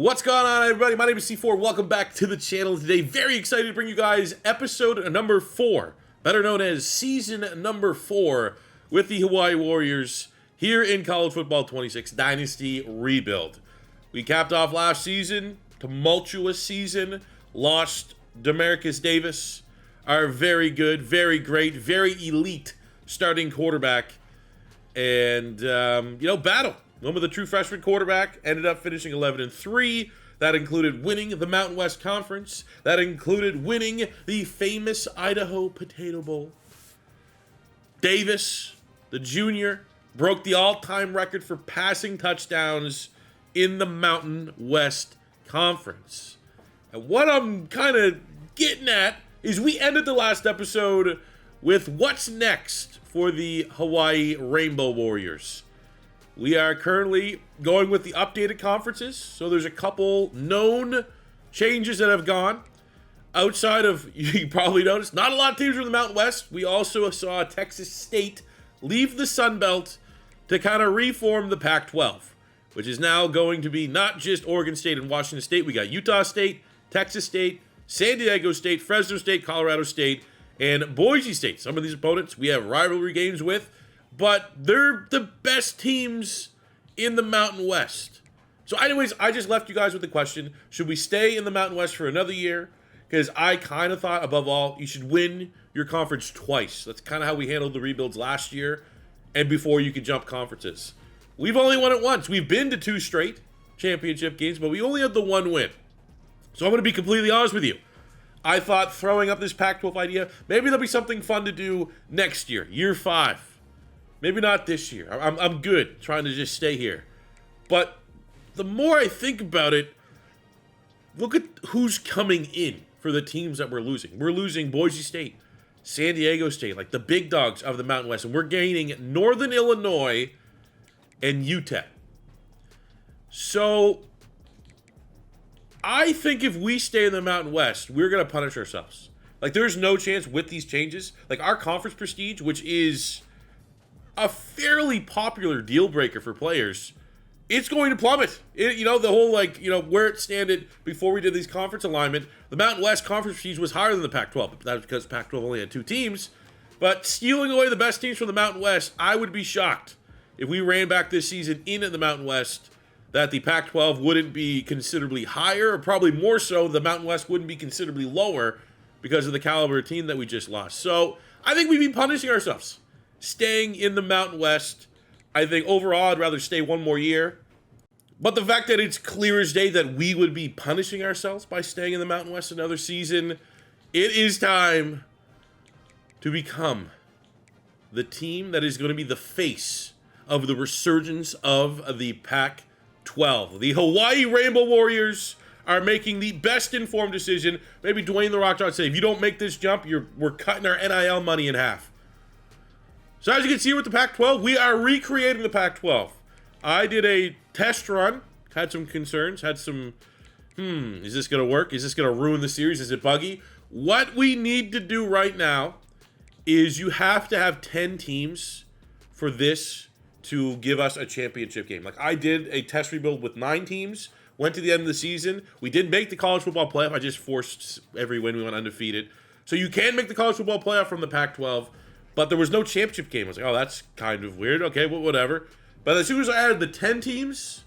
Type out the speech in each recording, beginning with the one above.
What's going on, everybody? My name is C4. Welcome back to the channel today. Very excited to bring you guys episode number 4, better known as season number 4, with the Hawaii Warriors here in College Football 26 Dynasty Rebuild. We capped off last season, tumultuous season, lost Demarcus Davis, our very good, very great, very elite starting quarterback, and, battle. One with a true freshman quarterback, ended up finishing 11-3. That included winning the Mountain West Conference. That included winning the famous Idaho Potato Bowl. Davis, the junior, broke the all-time record for passing touchdowns in the Mountain West Conference. And what I'm kind of getting at is we ended the last episode with what's next for the Hawaii Rainbow Warriors. We are currently going with the updated conferences, so there's a couple known changes that have gone. Outside of, you probably noticed, not a lot of teams from the Mountain West. We also saw Texas State leave the Sun Belt to kind of reform the Pac-12, which is now going to be not just Oregon State and Washington State. We got Utah State, Texas State, San Diego State, Fresno State, Colorado State, and Boise State. Some of these opponents we have rivalry games with, but they're the best teams in the Mountain West. So anyways, I just left you guys with the question, should we stay in the Mountain West for another year? Because I kind of thought, above all, you should win your conference twice. That's kind of how we handled the rebuilds last year, and before you could jump conferences. We've only won it once. We've been to 2 straight championship games, but we only had the 1 win. So I'm going to be completely honest with you. I thought throwing up this Pac-12 idea, maybe there'll be something fun to do next year, year 5. Maybe not this year. I'm good trying to just stay here. But the more I think about it, look at who's coming in for the teams that we're losing. We're losing Boise State, San Diego State, like the big dogs of the Mountain West. And we're gaining Northern Illinois and UTEP. So I think if we stay in the Mountain West, we're going to punish ourselves. Like, there's no chance with these changes. Like, our conference prestige, which is a fairly popular deal breaker for players, it's going to plummet. The whole, where it standed before we did these conference alignment, the Mountain West conference prestige was higher than the Pac-12, but that's because Pac-12 only had 2 teams. But stealing away the best teams from the Mountain West, I would be shocked if we ran back this season in the Mountain West, that the Pac-12 wouldn't be considerably higher, or probably more so, the Mountain West wouldn't be considerably lower because of the caliber of team that we just lost. So I think we'd be punishing ourselves staying in the Mountain West. I think overall I'd rather stay 1 more year. But the fact that it's clear as day that we would be punishing ourselves by staying in the Mountain West another season, it is time to become the team that is going to be the face of the resurgence of the Pac-12. The Hawaii Rainbow Warriors are making the best informed decision. Maybe Dwayne The Rock Johnson said, if you don't make this jump, we're cutting our NIL money in half. So as you can see with the Pac-12, we are recreating the Pac-12. I did a test run, had some concerns, had some, is this going to work? Is this going to ruin the series? Is it buggy? What we need to do right now is you have to have 10 teams for this to give us a championship game. Like, I did a test rebuild with 9 teams, went to the end of the season. We did make the college football playoff. I just forced every win. We went undefeated. So you can make the college football playoff from the Pac-12. But there was no championship game. I was like, oh, that's kind of weird. Okay, well, whatever. But as soon as I added the 10 teams,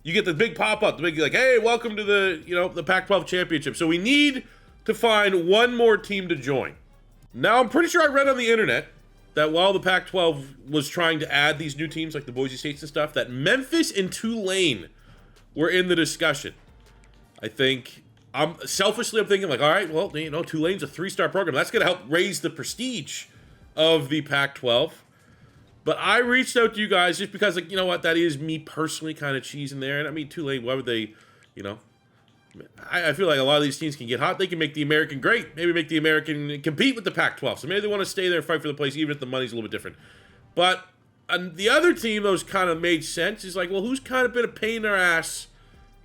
you get the big pop-up. The big, like, hey, welcome to the Pac-12 Championship. So we need to find 1 more team to join. Now, I'm pretty sure I read on the internet that while the Pac-12 was trying to add these new teams, like the Boise States and stuff, that Memphis and Tulane were in the discussion. I think, I'm thinking, like, all right, well, Tulane's a 3-star program. That's going to help raise the prestige of the Pac-12. But I reached out to you guys just because, like, you know what, that is me personally kind of cheesing there. And I mean, Tulane, why would they, I feel like a lot of these teams can get hot. They can make the American great. Maybe make the American compete with the Pac-12. So maybe they want to stay there, fight for the place, even if the money's a little bit different. But the other team that was kind of made sense is like, well, who's kind of been a pain in our ass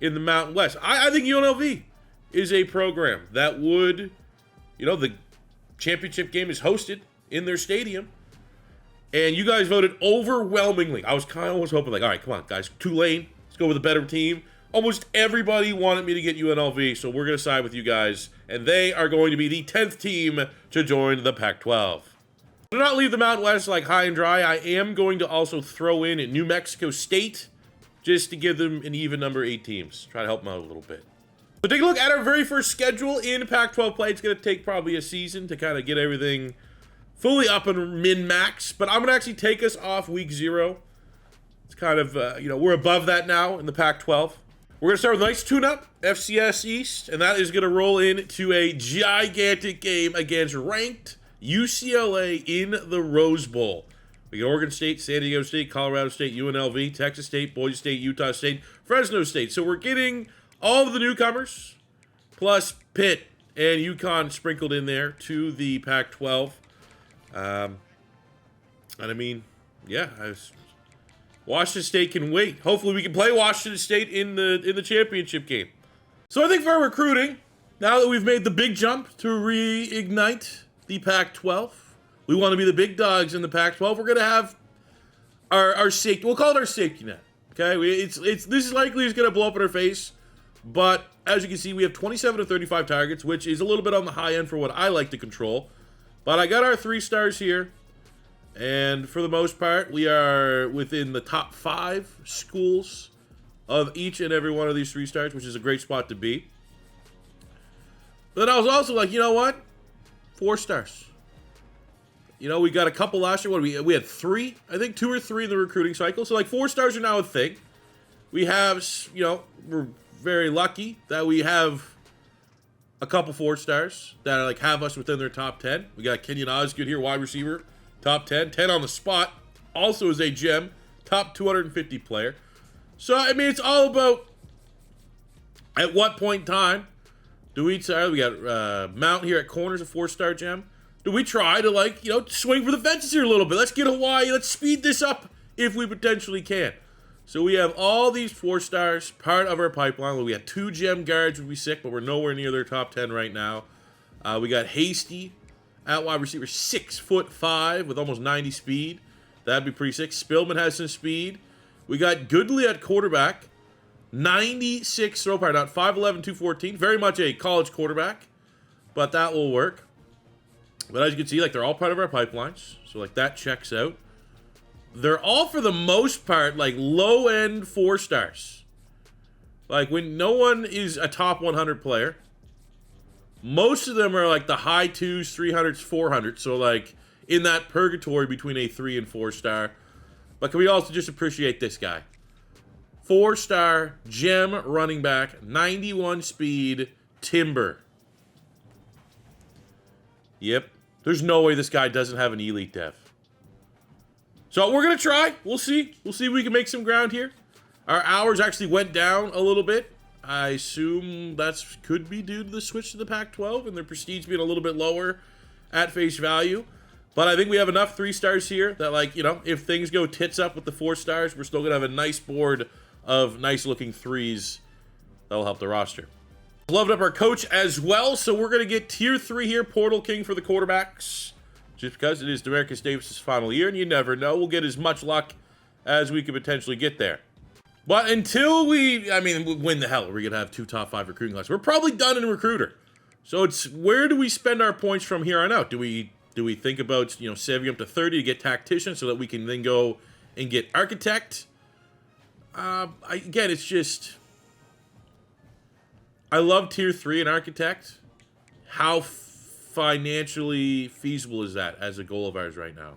in the Mountain West? I think UNLV is a program that would, the championship game is hosted in their stadium. And you guys voted overwhelmingly. I was kind of almost hoping, like, all right, come on, guys. Tulane, let's go with a better team. Almost everybody wanted me to get UNLV, so we're going to side with you guys. And they are going to be the 10th team to join the Pac-12. Do not leave the Mountain West like high and dry. I am going to also throw in New Mexico State just to give them an even number 8 teams. Try to help them out a little bit. So take a look at our very first schedule in Pac-12 play. It's going to take probably a season to kind of get everything fully up and min-max. But I'm going to actually take us off week 0. It's kind of, we're above that now in the Pac-12. We're going to start with a nice tune-up, FCS East, and that is going to roll into a gigantic game against ranked UCLA in the Rose Bowl. We got Oregon State, San Diego State, Colorado State, UNLV, Texas State, Boise State, Utah State, Fresno State. So we're getting all of the newcomers, plus Pitt and UConn sprinkled in there to the Pac-12. And I mean, yeah, Washington State can wait. Hopefully we can play Washington State in the championship game. So I think for our recruiting, now that we've made the big jump to reignite the Pac-12, we want to be the big dogs in the Pac-12. We're going to have our safety. We'll call it our safety net. Okay, this is likely going to blow up in our face, but as you can see, we have 27 to 35 targets, which is a little bit on the high end for what I like to control. But I got our 3 stars here. And for the most part, we are within the top 5 schools of each and every one of these 3 stars, which is a great spot to be. But I was also like, you know what? 4 stars. You know, we got a couple last year. We had 3, I think 2 or 3 in the recruiting cycle. So like 4 stars are now a thing. We have, we're very lucky that we have a couple 4 stars that like have us within their top 10. We got Kenyon Osgood here, wide receiver. Top 10, 10 on the spot. Also is a gem, top 250 player. So, I mean, it's all about at what point in time do we got Mount here at corners, a 4-star gem. Do we try to, swing for the fences here a little bit? Let's get Hawaii. Let's speed this up if we potentially can. So we have all these 4 stars, part of our pipeline. We got 2 gem guards would be sick, but we're nowhere near their top 10 right now. We got Hasty at wide receiver, 6'5" with almost 90 speed. That'd be pretty sick. Spillman has some speed. We got Goodley at quarterback, 96 throw power, not 5'11", 214. Very much a college quarterback, but that will work. But as you can see, they're all part of our pipelines. So that checks out. They're all for the most part low end 4 stars. When no one is a top 100 player. Most of them are the high 2s, 300s, 400s. So in that purgatory between a 3 and 4 star. But can we also just appreciate this guy? 4-star gem running back, 91 speed, Timber. Yep. There's no way this guy doesn't have an elite dev. So we're going to try. We'll see. We'll see if we can make some ground here. Our hours actually went down a little bit. I assume that could be due to the switch to the Pac-12 and their prestige being a little bit lower at face value. But I think we have enough 3 stars here that, if things go tits up with the 4 stars, we're still going to have a nice board of nice-looking 3s that'll help the roster. Loved up our coach as well, so we're going to get tier 3 here, Portal King for the quarterbacks. Just because it is Demarcus Davis' final year, and you never know. We'll get as much luck as we could potentially get there. But until when the hell are we going to have 2 top 5 recruiting classes? We're probably done in recruiter. So it's where do we spend our points from here on out? Do we think about, saving up to 30 to get tactician so that we can then go and get architect? Again, it's just, I love tier 3 and architect. How financially feasible is that as a goal of ours right now?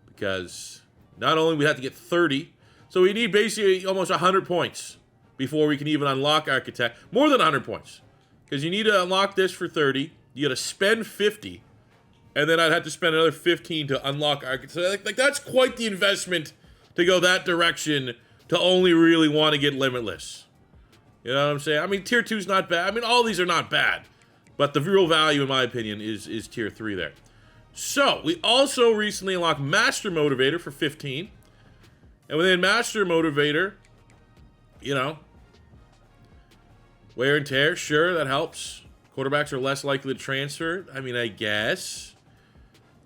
Because not only we have to get 30, so we need basically almost 100 points before we can even unlock architect. More than 100 points. Because you need to unlock this for 30. You got to spend 50. And then I'd have to spend another 15 to unlock architect. So that's quite the investment to go that direction to only really want to get limitless. You know what I'm saying? Tier 2 is not bad. all these are not bad. But the real value, in my opinion, is tier 3 there. So, we also recently unlocked Master Motivator for 15. And within Master Motivator, wear and tear, sure, that helps. Quarterbacks are less likely to transfer. I guess.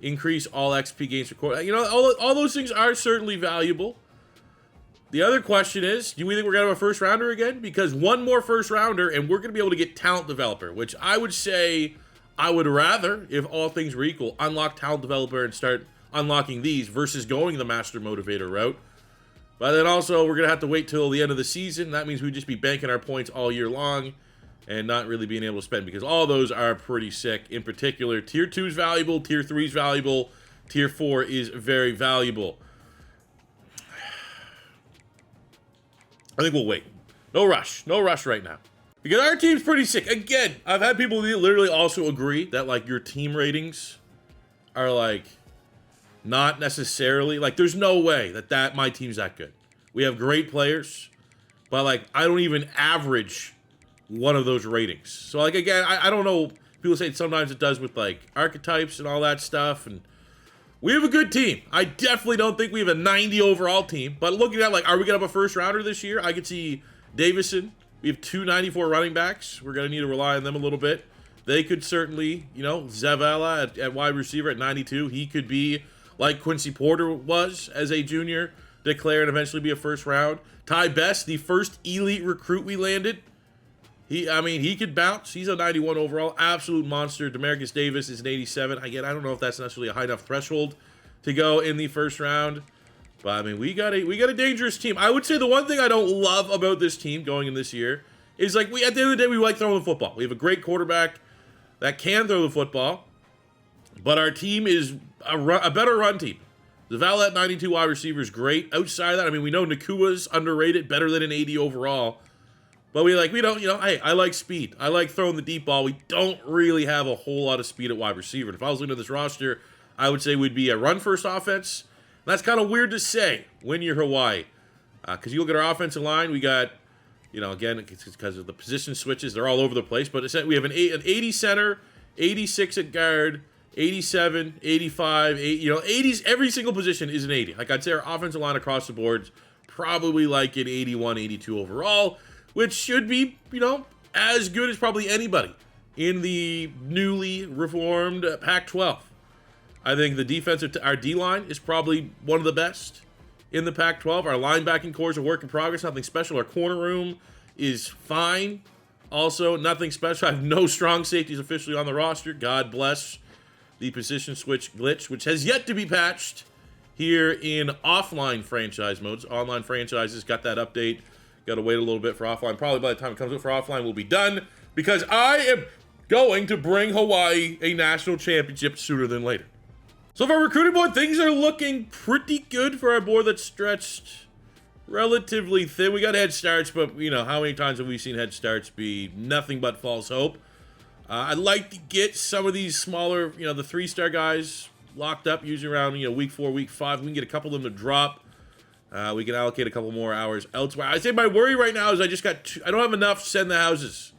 Increase all XP gains for quarterback. All those things are certainly valuable. The other question is, do we think we're going to have a first rounder again? Because one more first rounder and we're going to be able to get talent developer, which I would say I would rather, if all things were equal, unlock talent developer and start unlocking these versus going the master motivator route. But then also we're going to have to wait till the end of the season. That means we'd just be banking our points all year long and not really being able to spend, because all those are pretty sick. In particular, Tier 2 is valuable, Tier 3 is valuable, Tier 4 is very valuable. I think we'll wait. No rush right now. Because our team's pretty sick. Again, I've had people literally also agree that, like, your team ratings are, like, not necessarily, like, there's no way that my team's that good. We have great players, but, like, I don't even average one of those ratings. So, like, again, I don't know. People say sometimes it does with, like, archetypes and all that stuff, and we have a good team. I definitely don't think we have a 90 overall team, but looking at, like, are we going to have a first rounder this year? I could see Davison. We have 294 running backs. We're going to need to rely on them a little bit. They could certainly, you know, Zavala at wide receiver at 92. He could be like Quincy Porter was as a junior, declare and eventually be a first round. Ty Best, the first elite recruit we landed. He could bounce. He's a 91 overall. Absolute monster. Demarcus Davis is an 87. Again, I don't know if that's necessarily a high enough threshold to go in the first round. But, I mean, we got a dangerous team. I would say the one thing I don't love about this team going in this year is, like, at the end of the day, we like throwing the football. We have a great quarterback that can throw the football, but our team is a better run team. Zavala at 92 wide receiver is great. Outside of that, I mean, we know Nakua's underrated, better than an 80 overall. But we don't, you know, hey, I like speed. I like throwing the deep ball. We don't really have a whole lot of speed at wide receiver. And if I was looking at this roster, I would say we'd be a run-first offense. And that's kind of weird to say when you're Hawaii. Because you look at our offensive line, we got, you know, again, it's because of the position switches. They're all over the place. But we have an 80 center, 86 at guard, 87, 85, 80s. Every single position is an 80. Like, I'd say our offensive line across the board is probably like an 81, 82 overall, which should be, you know, as good as probably anybody in the newly reformed Pac-12. I think the our D-line is probably one of the best in the Pac-12. Our linebacking core is a work in progress, nothing special. Our corner room is fine. Also, nothing special. I have no strong safeties officially on the roster. God bless the position switch glitch, which has yet to be patched here in offline franchise modes. Online franchises got that update. Got to wait a little bit for offline. Probably by the time it comes up for offline, we'll be done, because I am going to bring Hawaii a national championship sooner than later. So for our recruiting board, things are looking pretty good for our board that's stretched relatively thin. We got head starts, but, you know, how many times have we seen head starts be nothing but false hope? I'd like to get some of these smaller, you know, the 3-star guys locked up, usually around, you know, week 4, week 5. We can get a couple of them to drop. We can allocate a couple more hours elsewhere. I say my worry right now is I don't have enough send the houses.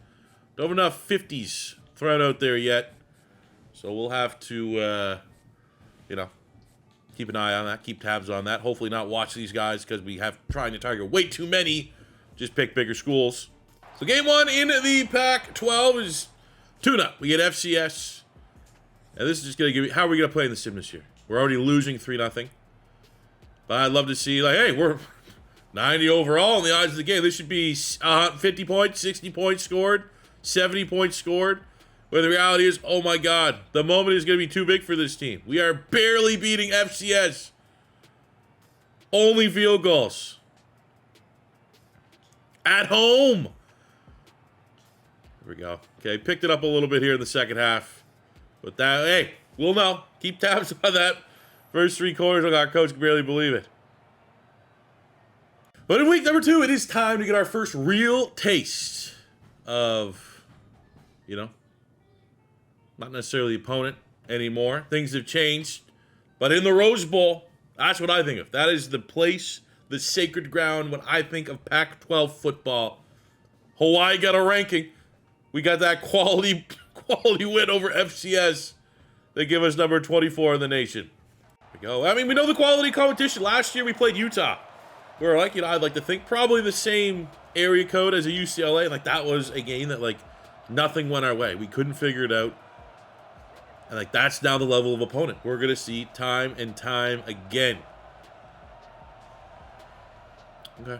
Don't have enough 50s thrown out there yet. So we'll have to, you know, keep an eye on that, keep tabs on that. Hopefully not watch these guys because we have trying to target way too many. Just pick bigger schools. So game 1 in the Pac-12 is tune-up. We get FCS. And this is just going to give you, how are we going to play in the sim this year? We're already losing 3-0. But I'd love to see, like, hey, we're 90 overall in the odds of the game. This should be 50 points, 60 points scored, 70 points scored. But the reality is, oh my God, the moment is going to be too big for this team. We are barely beating FCS. Only field goals. At home. There we go. Okay, picked it up a little bit here in the second half. But that, hey, we'll know. Keep tabs on that. First 3 quarters, our coach can barely believe it. But in week number 2, it is time to get our first real taste of, you know, not necessarily the opponent anymore. Things have changed. But in the Rose Bowl, that's what I think of. That is the place, the sacred ground, when I think of Pac-12 football. Hawaii got a ranking. We got that quality win over FCS. They give us number 24 in the nation. Go. I mean, we know the quality competition. Last year we played Utah. We're like, you know, I'd like to think probably the same area code as a UCLA. Like, that was a game that, like, nothing went our way. We couldn't figure it out. And, like, that's now the level of opponent we're going to see time and time again. Okay.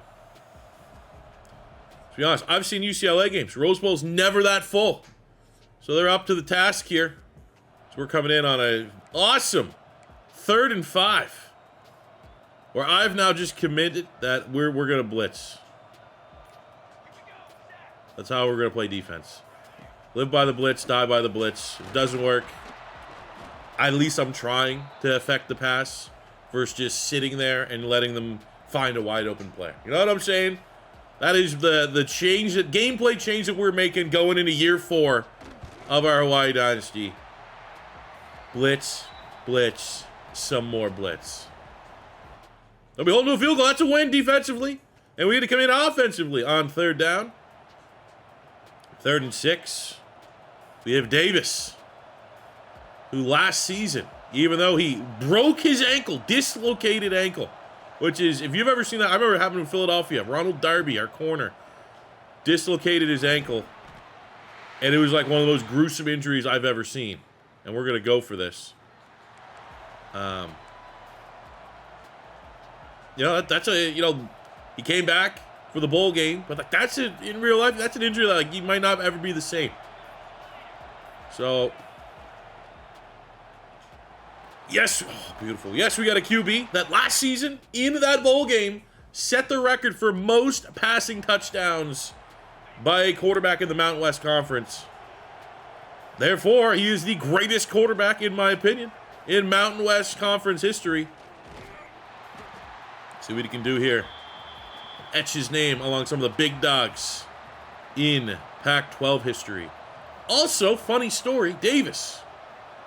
To be honest, I've seen UCLA games. Rose Bowl's never that full. So they're up to the task here. So we're coming in on a awesome 3rd and 5. Where I've now just committed that we're going to blitz. That's how we're going to play defense. Live by the blitz, die by the blitz. If it doesn't work, at least I'm trying to affect the pass versus just sitting there and letting them find a wide open player. You know what I'm saying? That is the change, that gameplay change that we're making going into year 4 of our Hawaii Dynasty. Blitz, blitz, some more blitz. They'll be holding a field goal. That's a win defensively. And we had to come in offensively on 3rd down. 3rd and 6. We have Davis, who last season, even though he broke his ankle, dislocated ankle, which is, if you've ever seen that, I remember it happened in Philadelphia. Ronald Darby, our corner, dislocated his ankle. And it was like one of the most gruesome injuries I've ever seen. And we're going to go for this. That's a, he came back for the bowl game. But like that's it in real life. That's an injury that like you might not ever be the same. So, yes, beautiful. Yes, we got a QB that last season in that bowl game set the record for most passing touchdowns by a quarterback in the Mountain West Conference. Therefore, he is the greatest quarterback, in my opinion, in Mountain West Conference history. See what he can do here. Etch his name along some of the big dogs in Pac-12 history. Also, funny story, Davis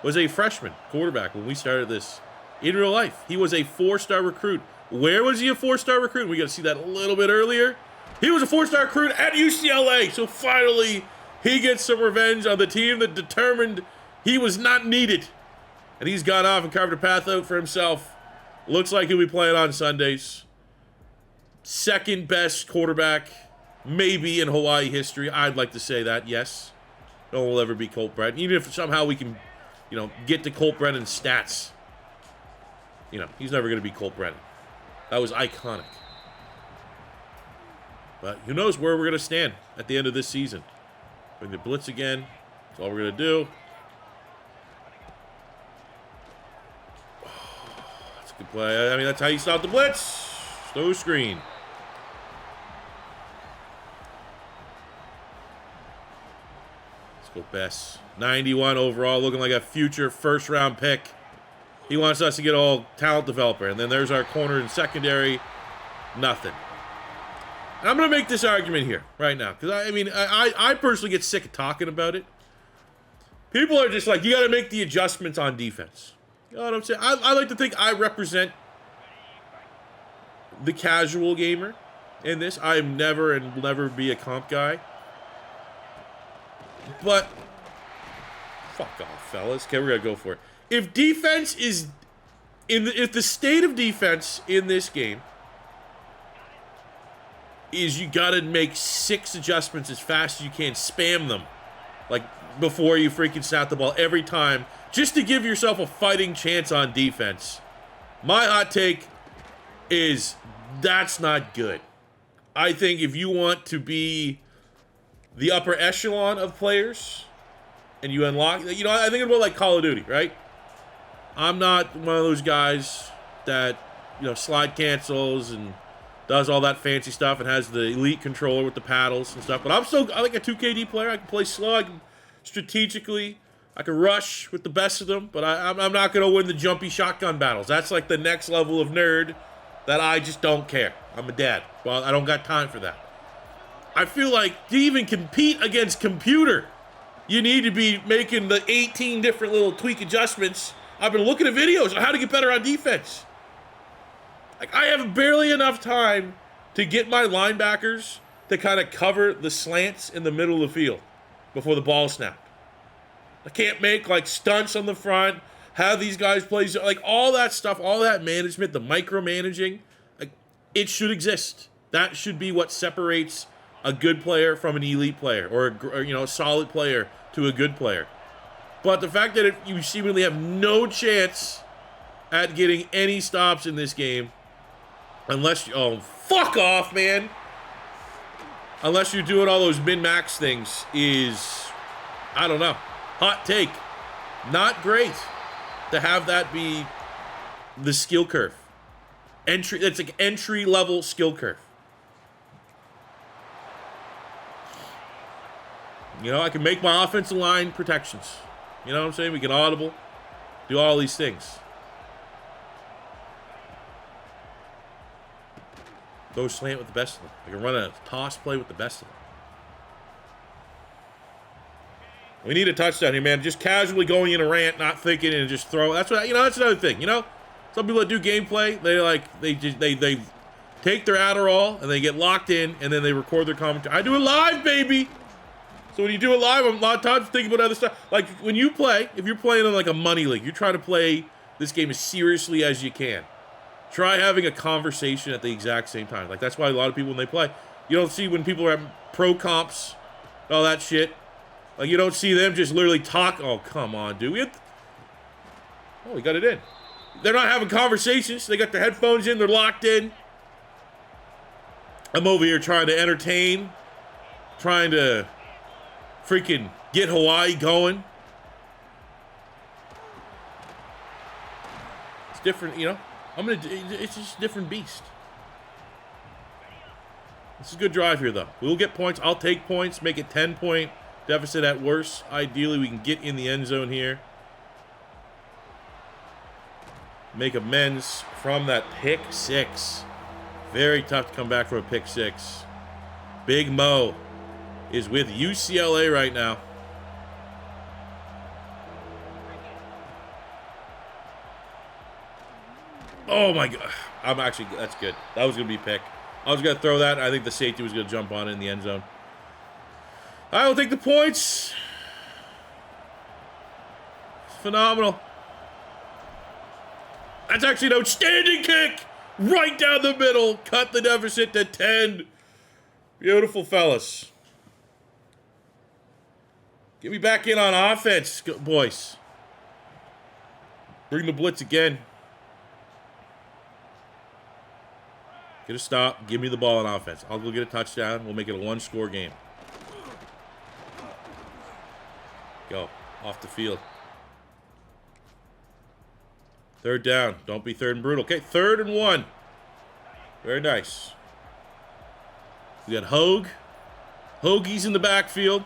was a freshman quarterback when we started this in real life. He was a 4-star recruit. Where was he a 4-star recruit? We got to see that a little bit earlier. He was a 4-star recruit at UCLA. So finally, he gets some revenge on the team that determined he was not needed. And he's gone off and carved a path out for himself. Looks like he'll be playing on Sundays. 2nd best quarterback, maybe in Hawaii history. I'd like to say that, yes. No one will ever be Colt Brennan. Even if somehow we can, get to Colt Brennan's stats. He's never going to be Colt Brennan. That was iconic. But who knows where we're going to stand at the end of this season. Bring the blitz again. That's all we're going to do. That's a good play. I mean, that's how you stop the blitz. Slow screen. Let's go Bess. 91 overall, looking like a future 1st-round pick. He wants us to get all talent developer. And then there's our corner and secondary. Nothing. And I'm going to make this argument here right now. Because, I personally get sick of talking about it. People are just like, you got to make the adjustments on defense. You know what I'm saying? I like to think I represent the casual gamer in this. I'm never and will never be a comp guy. But, fuck off, fellas. Okay, we're going to go for it. If defense is, if the state of defense in this game is you got to make 6 adjustments as fast as you can, spam them, like before you freaking snap the ball every time, just to give yourself a fighting chance on defense. My hot take is that's not good. I think if you want to be the upper echelon of players and you unlock, I think about like Call of Duty, right? I'm not one of those guys that, slide cancels and does all that fancy stuff and has the elite controller with the paddles and stuff. But I like a 2KD player. I can play slow. I can strategically. I can rush with the best of them. But I'm not going to win the jumpy shotgun battles. That's like the next level of nerd that I just don't care. I'm a dad. Well, I don't got time for that. I feel like to even compete against computer, you need to be making the 18 different little tweak adjustments. I've been looking at videos on how to get better on defense. Like, I have barely enough time to get my linebackers to kind of cover the slants in the middle of the field before the ball snapped. I can't make, like, stunts on the front, have these guys play, like, all that stuff, all that management, the micromanaging, like, it should exist. That should be what separates a good player from an elite player or a solid player to a good player. But the fact that you seemingly have no chance at getting any stops in this game Unless you, oh, fuck off, man. Unless you're doing all those min-max things is, I don't know. Hot take. Not great to have that be the skill curve. It's like entry-level skill curve. You know, I can make my offensive line protections. You know what I'm saying? We can audible. Do all these things. Go slant with the best of them. I can run a toss play with the best of them. We need a touchdown here, man. Just casually going in a rant, not thinking, and just throw. That's what, you know. That's another thing. You know, some people that do gameplay, they take their Adderall and they get locked in, and then they record their commentary. I do it live, baby. So when you do it live, I'm a lot of times thinking about other stuff. Like when you play, if you're playing in like a money league, you try to play this game as seriously as you can. Try having a conversation at the exact same time. Like, that's why a lot of people, when they play, you don't see when people are at pro comps, all that shit. Like, you don't see them just literally talk. Oh, come on, dude. We got it in. They're not having conversations. They got their headphones in. They're locked in. I'm over here trying to entertain. Trying to freaking get Hawaii going. It's different, you know. It's just a different beast. This is a good drive here, though. We'll get points. I'll take points. Make it 10-point deficit at worst. Ideally, we can get in the end zone here. Make amends from that pick six. Very tough to come back from a pick six. Big Mo is with UCLA right now. Oh my God. That's good. That was going to be pick. I was going to throw that. I think the safety was going to jump on it in the end zone. I will take the points. Phenomenal. That's actually an outstanding kick. Right down the middle. Cut the deficit to 10. Beautiful, fellas. Get me back in on offense, boys. Bring the blitz again. Get a stop. Give me the ball on offense. I'll go get a touchdown. We'll make it a one-score game. Go. Off the field. Third down. Don't be third and brutal. Okay, 3rd and 1. Very nice. We got Hogue. Hoagie's in the backfield.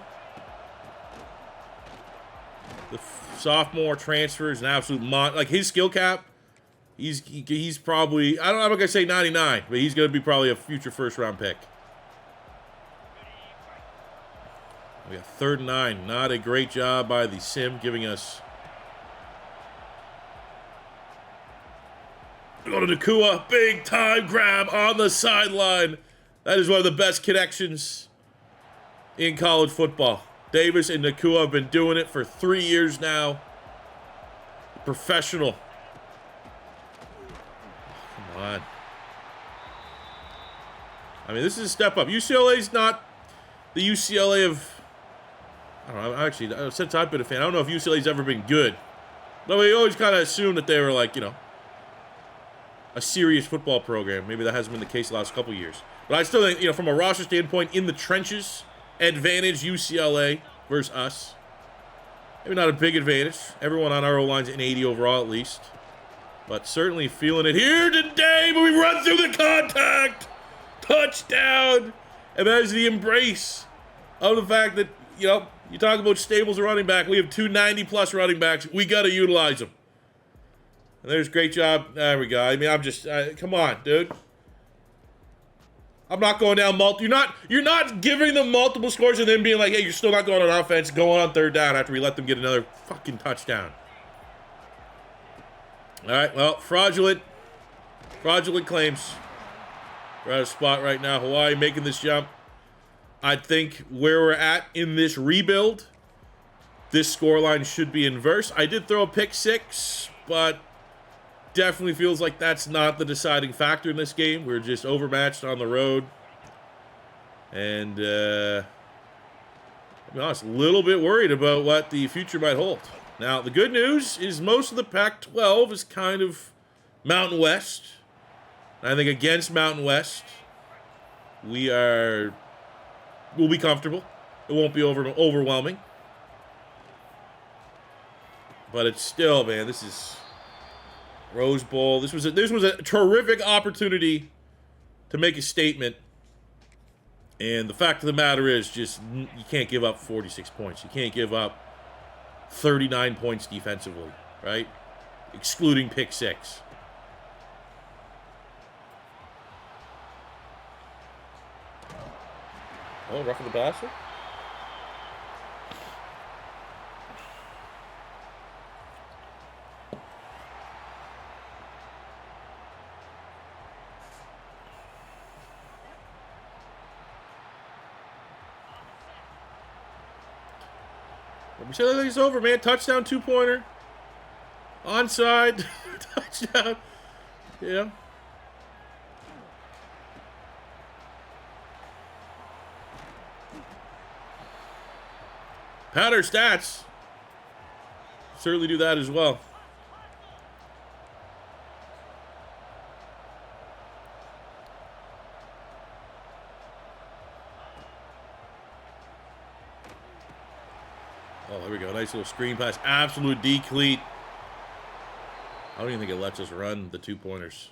The sophomore transfer is an absolute like his skill cap. He's probably, I'm not gonna say 99, but he's gonna be probably a future first-round pick. We got 3rd and 9. Not a great job by the sim giving us. Go to Nakua. Big time grab on the sideline. That is one of the best connections in college football. Davis and Nakua have been doing it for 3 years now. Professional. Come on. I mean, this is a step up. UCLA's not the UCLA of... I don't know. Actually, since I've been a fan, I don't know if UCLA's ever been good. But we always kind of assumed that they were like, you know, a serious football program. Maybe that hasn't been the case the last couple years. But I still think, you know, from a roster standpoint, in the trenches, advantage UCLA versus us. Maybe not a big advantage. Everyone on our O-line's in 80 overall at least. But certainly feeling it here today, but we run through the contact. Touchdown. And that is the embrace of the fact that, you know, you talk about stables of running back. We have 2 90-plus running backs. We got to utilize them. And there's a great job. There we go. I mean, I'm just, come on, dude. I'm not going down you're not giving them multiple scores and then being like, hey, you're still not going on offense, going on 3rd down after we let them get another fucking touchdown. All right, well, fraudulent claims. We're at a spot right now. Hawaii making this jump. I think where we're at in this rebuild, this scoreline should be inverse. I did throw a pick 6, but definitely feels like that's not the deciding factor in this game. We're just overmatched on the road. And, I'll be honest, a little bit worried about what the future might hold. Now, the good news is most of the Pac-12 is kind of Mountain West. I think against Mountain West, we'll be comfortable. It won't be overwhelming. But it's still, man, this is Rose Bowl. This was a terrific opportunity to make a statement. And the fact of the matter is, just you can't give up 46 points. You can't give up 39 points defensively, right? Excluding pick 6. Oh, roughing the passer. We said that it's over, man. Touchdown, 2-pointer. Onside. Touchdown. Yeah. Pad our stats. Certainly do that as well. Oh, there we go. Nice little screen pass. Absolute decleat. I don't even think it lets us run the 2-pointers.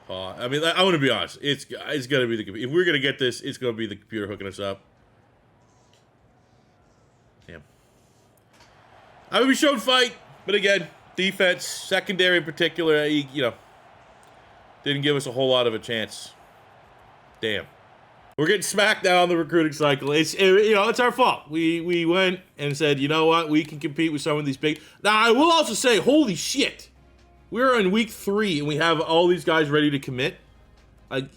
I mean, I want to be honest. It's going to be the computer. If we're going to get this, it's going to be the computer hooking us up. Damn. I mean, we showed fight, but again, defense, secondary in particular, didn't give us a whole lot of a chance. Damn. We're getting smacked now on the recruiting cycle. It's our fault. We went and said, you know what, we can compete with some of these big. Now I will also say, holy shit, we're in week 3 and we have all these guys ready to commit.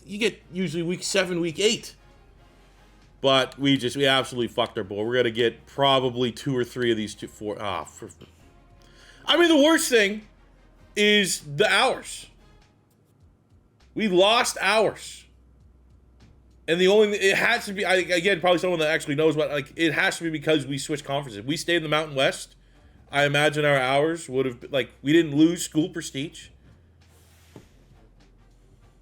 You get usually week 7, week 8, but we absolutely fucked our bowl. We're gonna get probably 2 or 3 of these 4. I mean, the worst thing is the hours. We lost hours. And it has to be, again, probably someone that actually knows what, it has to be because we switched conferences. If we stayed in the Mountain West, I imagine our hours would have been, we didn't lose school prestige.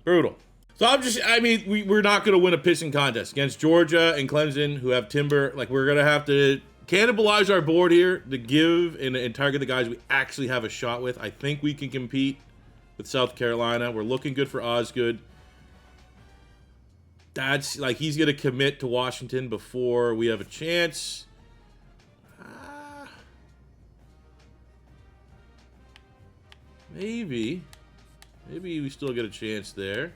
Brutal. So we're not going to win a pissing contest against Georgia and Clemson, who have timber. We're going to have to cannibalize our board here to give and target the guys we actually have a shot with. I think we can compete with South Carolina. We're looking good for Osgood. That's he's going to commit to Washington before we have a chance. Maybe we still get a chance there.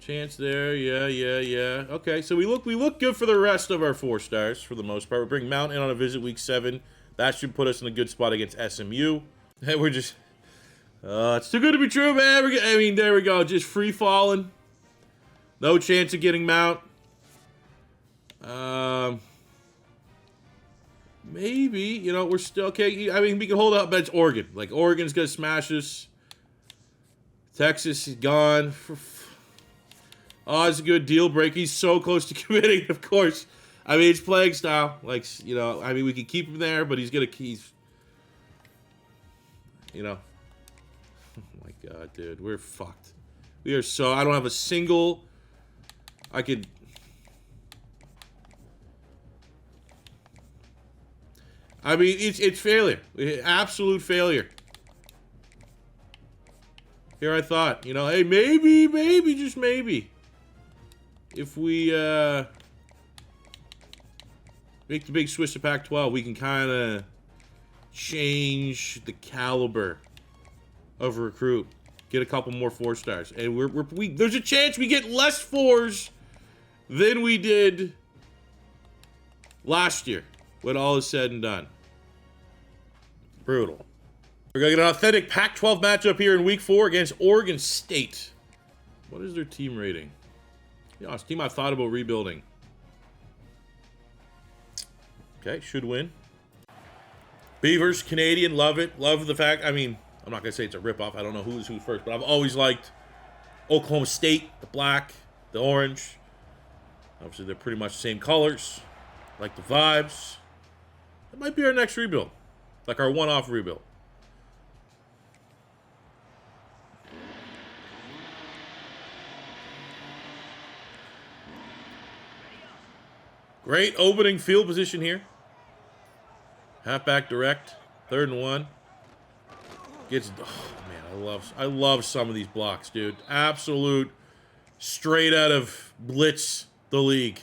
Yeah. Okay, so we look good for the rest of our 4 stars for the most part. We bring Mount in on a visit week 7. That should put us in a good spot against SMU. Hey, we're just it's too good to be true, man. There we go, just free falling. No chance of getting Mount. Maybe, we're still okay. We can hold out, but it's Oregon. Oregon's going to smash us. Texas is gone. Osgood, deal break. He's so close to committing, of course. It's playing style. We can keep him there, but he's, oh my God, dude. We're fucked. We are so, I don't have a single... it's failure. Absolute failure. Here I thought, hey, maybe, just maybe. If we make the big switch to Pac-12, we can kind of change the caliber of a recruit. Get a couple more 4 stars. And there's a chance we get less 4s than we did last year, when all is said and done. Brutal. We're going to get an authentic Pac-12 matchup here in week 4 against Oregon State. What is their team rating? It's a team I thought about rebuilding. Okay, should win. Beavers, Canadian, love it. Love the fact, I'm not going to say it's a ripoff. I don't know who's who first, but I've always liked Oklahoma State, the black, the orange. Obviously, they're pretty much the same colors. Like the vibes. That might be our next rebuild. Our one-off rebuild. Great opening field position here. Halfback direct. 3rd and 1. Gets... Oh, man, I love some of these blocks, dude. Absolute straight out of Blitz, the league.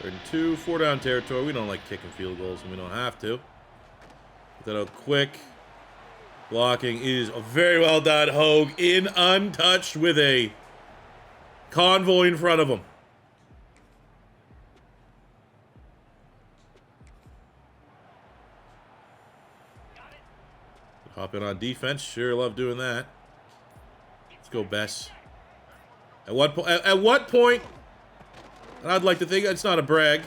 Third and 2, 4 down territory. We don't like kicking field goals, and we don't have to. Get that out quick. Blocking is very well done. Hogue in untouched with a convoy in front of him. Hop in on defense. Sure love doing that. Let's go, Bess. At what point... And I'd like to think it's not a brag.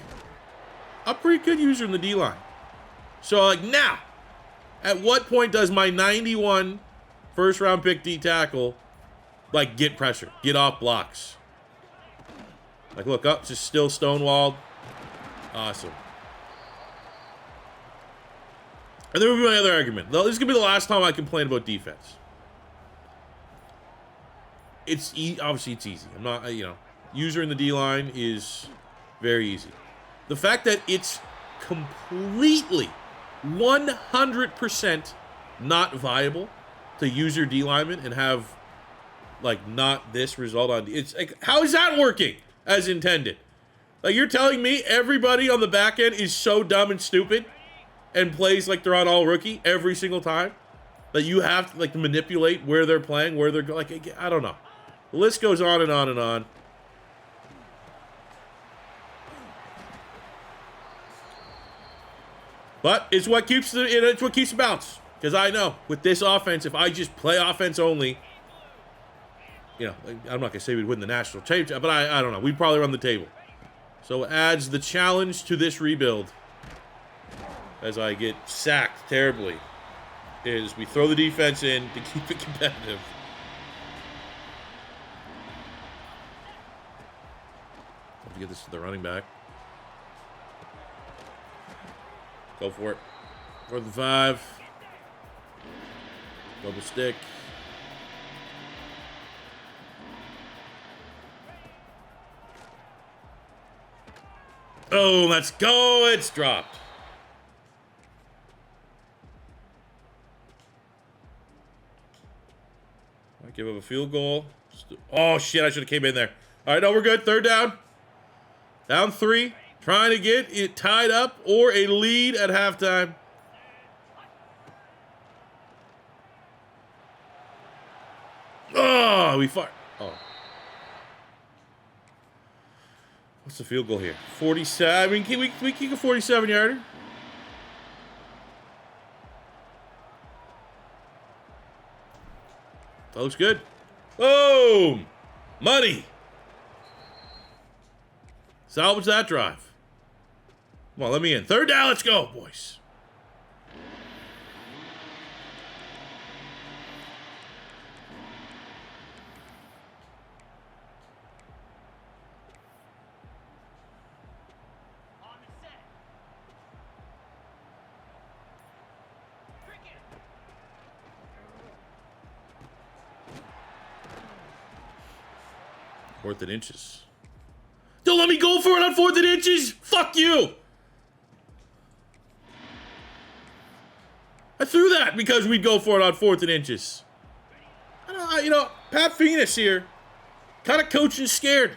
I'm a pretty good user in the D-line. So, like, now, at what point does my 91 first-round pick D tackle, like, get pressure, get off blocks? Like, look up, just still stonewalled. Awesome. And there would be my other argument. This is going to be the last time I complain about defense. Obviously, it's easy. I'm not, user in the D-line is very easy. The fact that it's completely 100% not viable to use your D-lineman and have, like, not this result on... It's like, how is that working as intended? Like, you're telling me everybody on the back end is so dumb and stupid and plays like they're on all rookie every single time that you have to, like, manipulate where they're playing, where they're... Like, I don't know. The list goes on and on and on. But it's what keeps the balance. Because I know with this offense, if I just play offense only, I'm not gonna say we'd win the national championship, but I don't know. We'd probably run the table. So it adds the challenge to this rebuild. As I get sacked terribly, is we throw the defense in to keep it competitive. Have to get this to the running back. Go for it. 4th and 5. Double stick. Oh, let's go. It's dropped. I give up a field goal. Oh, shit. I should have came in there. All right, no, we're good. 3rd down. Down 3. Trying to get it tied up or a lead at halftime. Oh, we fired. Oh. What's the field goal here? 47. I mean, can we kick a 47-yarder? That looks good. Boom! Money! Salvage that drive. Come on, let me in. 3rd down, let's go, boys. Fourth and inches. Don't let me go for it on 4th and inches. Fuck you. I threw that because we'd go for it on 4th and inches. I don't, Pat Phoenix here, kind of coaching scared.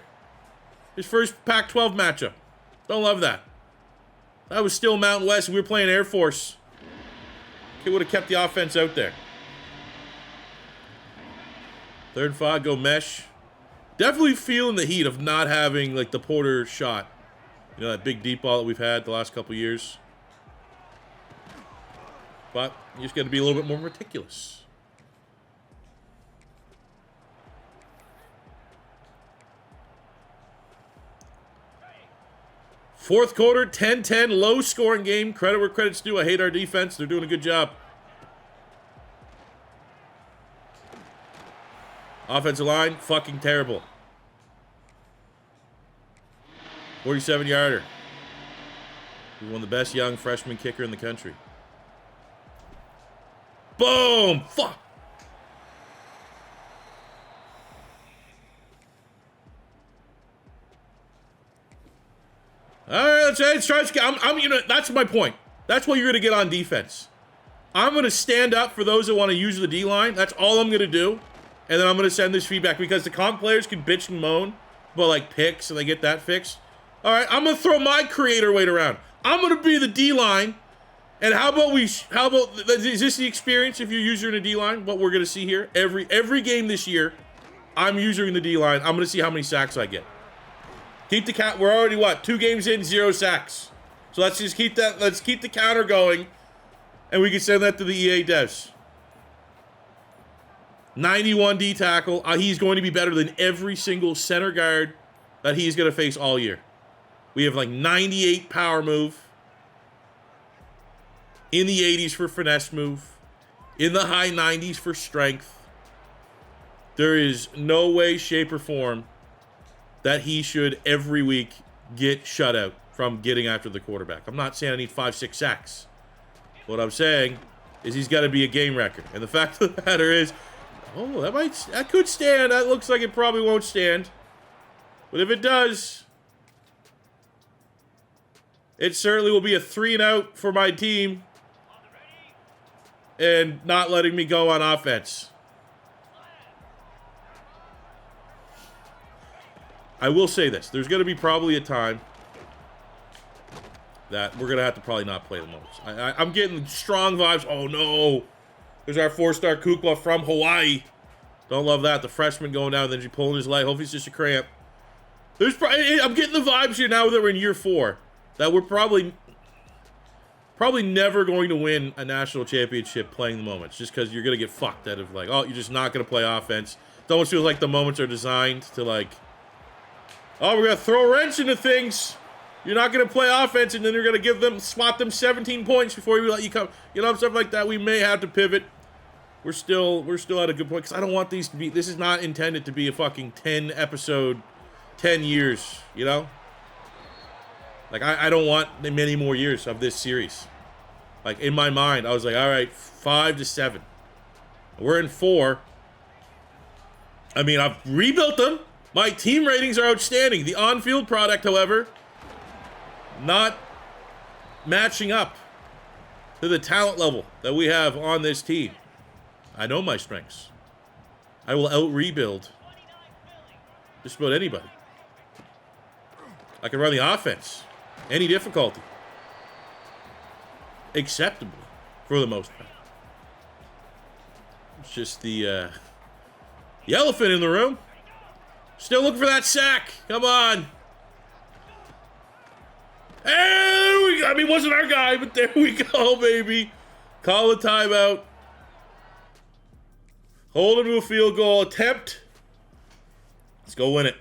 His first Pac-12 matchup. Don't love that. That was still Mountain West. We were playing Air Force. He would have kept the offense out there. 3rd and 5, go mesh. Definitely feeling the heat of not having, like, the Porter shot. That big deep ball that we've had the last couple years. But you just got to be a little bit more meticulous. Fourth quarter, 10-10, low-scoring game. Credit where credit's due. I hate our defense. They're doing a good job. Offensive line, fucking terrible. 47-yarder. He's one of the best young freshman kicker in the country. Boom! Fuck! All right, let's try. That's my point. That's what you're gonna get on defense. I'm gonna stand up for those that want to use the D line. That's all I'm gonna do, and then I'm gonna send this feedback because the comp players can bitch and moan about like picks and they get that fixed. All right, I'm gonna throw my creator weight around. I'm gonna be the D line, and how about is this the experience if you're using a D line? What we're gonna see here every game this year, I'm using the D line. I'm gonna see how many sacks I get. Keep the count. We're already 2 games in, 0 sacks. So let's just keep that. Let's keep the counter going, and we can send that to the EA devs. 91 D tackle. He's going to be better than every single center guard that he's going to face all year. We have like 98 power move, in the 80s for finesse move, in the high 90s for strength. There is no way, shape, or form that he should every week get shut out from getting after the quarterback. I'm not saying I need 5-6 sacks. What I'm saying is he's got to be a game record. And the fact of the matter is, that could stand. That looks like it probably won't stand. But if it does, it certainly will be a 3-and-out for my team and not letting me go on offense. I will say this. There's going to be probably a time that we're going to have to probably not play the moments. I'm getting strong vibes. Oh, no. There's our 4-star Kukla from Hawaii. Don't love that. The freshman going down, then she's pulling his leg. Hopefully it's just a cramp. I'm getting the vibes here now that we're in year 4. That we're probably never going to win a national championship playing the moments. Just because you're going to get fucked out of like, oh, you're just not going to play offense. It almost feels like the moments are designed to like, oh, we're going to throw a wrench into things. You're not going to play offense, and then you're going to spot them 17 points before we let you come. You know, stuff like that. We may have to pivot. We're still at a good point, because I don't want these to be, this is not intended to be a fucking 10 episode, 10 years, you know? Like, I don't want many more years of this series. Like, in my mind, I was like, all right, 5 to 7. We're in 4. I mean, I've rebuilt them. My team ratings are outstanding. The on-field product, however, not matching up to the talent level that we have on this team. I know my strengths. I will out-rebuild just about anybody. I can run the offense. Any difficulty. Acceptable, for the most part. It's just the elephant in the room. Still looking for that sack. Come on. There we go. I mean, wasn't our guy, but there we go, baby. Call a timeout. Hold him to a field goal attempt. Let's go win it.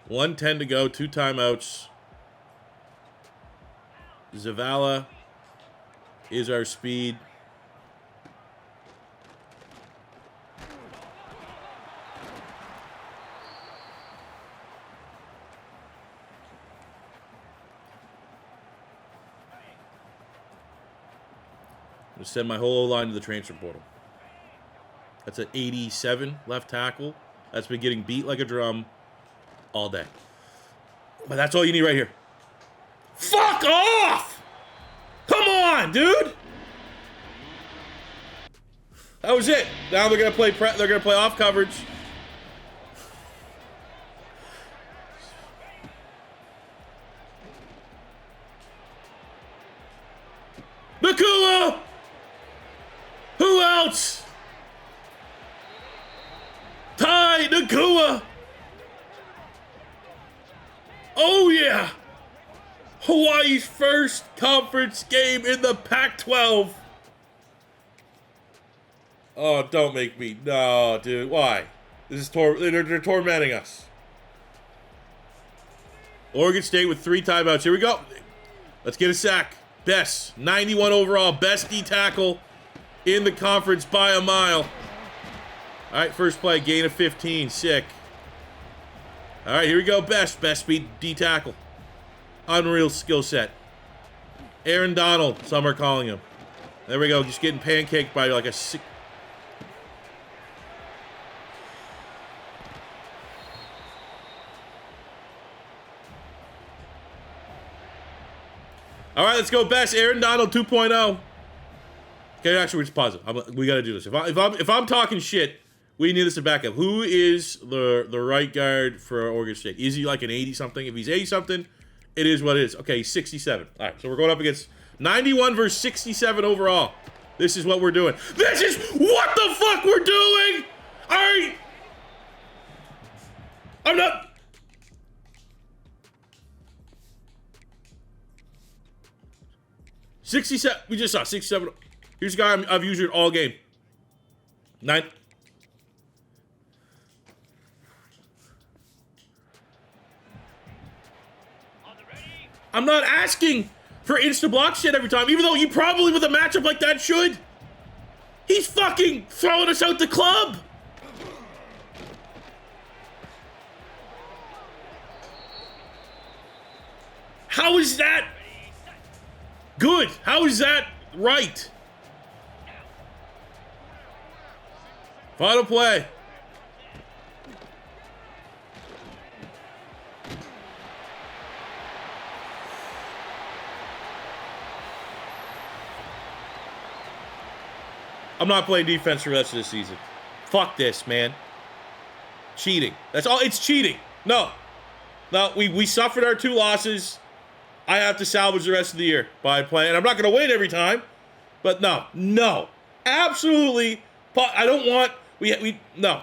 $1:10 to go. 2 timeouts. Zavala is our speed. I'm going to send my whole O-line to the transfer portal. That's an 87 left tackle. That's been getting beat like a drum all day. But that's all you need right here. Fuck off! Come on, dude! That was it. Now they're going to play they're going to play off coverage. Nakua! Who else? Ty Nakua! Oh yeah! Hawaii's first conference game in the Pac-12. Oh, don't make me. No, dude. Why? This is they're tormenting us. Oregon State with 3 timeouts. Here we go. Let's get a sack. Best. 91 overall. Best D tackle in the conference by a mile. All right, first play, gain of 15. Sick. All right, here we go. Best speed D tackle. Unreal skill set. Aaron Donald, some are calling him. There we go. Just getting pancaked by like a sick. All right, let's go. Best Aaron Donald 2.0. Okay, actually, we're just pause it. We got to do this. If I'm talking shit, we need this to back up. Who is the right guard for Oregon State? Is he like an 80-something? If he's 80-something, it is what it is. Okay, he's 67. All right, so we're going up against 91 versus 67 overall. This is what we're doing. This is what the fuck we're doing! All right. I'm not... 67. We just saw 67. Here's a guy I've used it all game. 9. I'm not asking for insta-block shit every time, even though you probably with a matchup like that should. He's fucking throwing us out the club. How is that good? How is that right? Final play. I'm not playing defense for the rest of this season. Fuck this, man. Cheating. That's all. It's cheating. No. No, we suffered our 2 losses. I have to salvage the rest of the year by playing. I'm not going to win every time. But no. Absolutely. I don't want... No.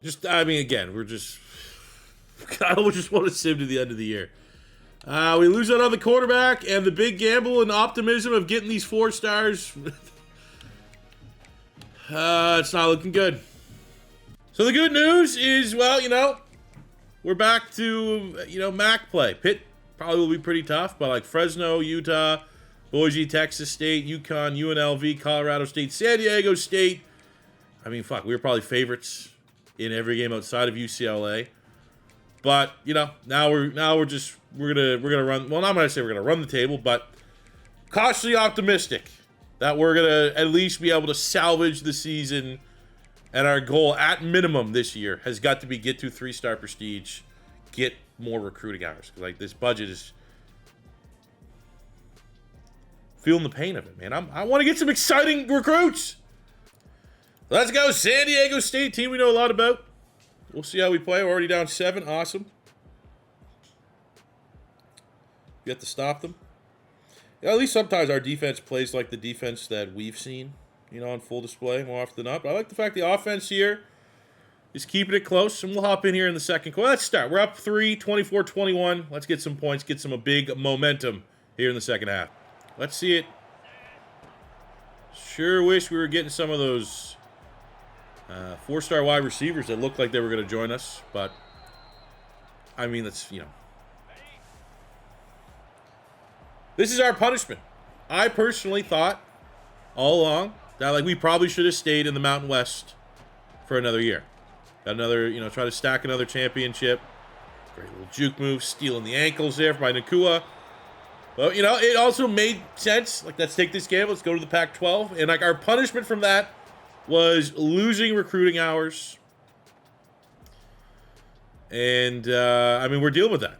Just, I mean, again, we're just... I just want to sim to the end of the year. We lose another quarterback, and the big gamble and optimism of getting these 4 stars. It's not looking good. So the good news is, well, we're back to, MAC play. Pitt probably will be pretty tough, but like Fresno, Utah, Boise, Texas State, UConn, UNLV, Colorado State, San Diego State. I mean, fuck, we were probably favorites in every game outside of UCLA. But, now we're gonna run. Well, I'm not gonna say we're gonna run the table, but cautiously optimistic that we're gonna at least be able to salvage the season. And our goal, at minimum, this year has got to be get to 3-star prestige, get more recruiting hours. Like, this budget is feeling the pain of it, man. I want to get some exciting recruits. Let's go, San Diego State team we know a lot about. We'll see how we play. We're already down 7. Awesome. You have to stop them. Yeah, at least sometimes our defense plays like the defense that we've seen, on full display more often than not. But I like the fact the offense here is keeping it close, and we'll hop in here in the second quarter. Let's start. We're up 3, 24-21. Let's get some points, get some big momentum here in the second half. Let's see it. Sure wish we were getting some of those 4-star wide receivers that looked like they were going to join us, but I mean, that's, this is our punishment. I personally thought all along that we probably should have stayed in the Mountain West for another year. Got another, try to stack another championship. Great little juke move, stealing the ankles there by Nakua. But, it also made sense. Let's take this game. Let's go to the Pac-12. And, our punishment from that was losing recruiting hours. And, I mean, we're dealing with that.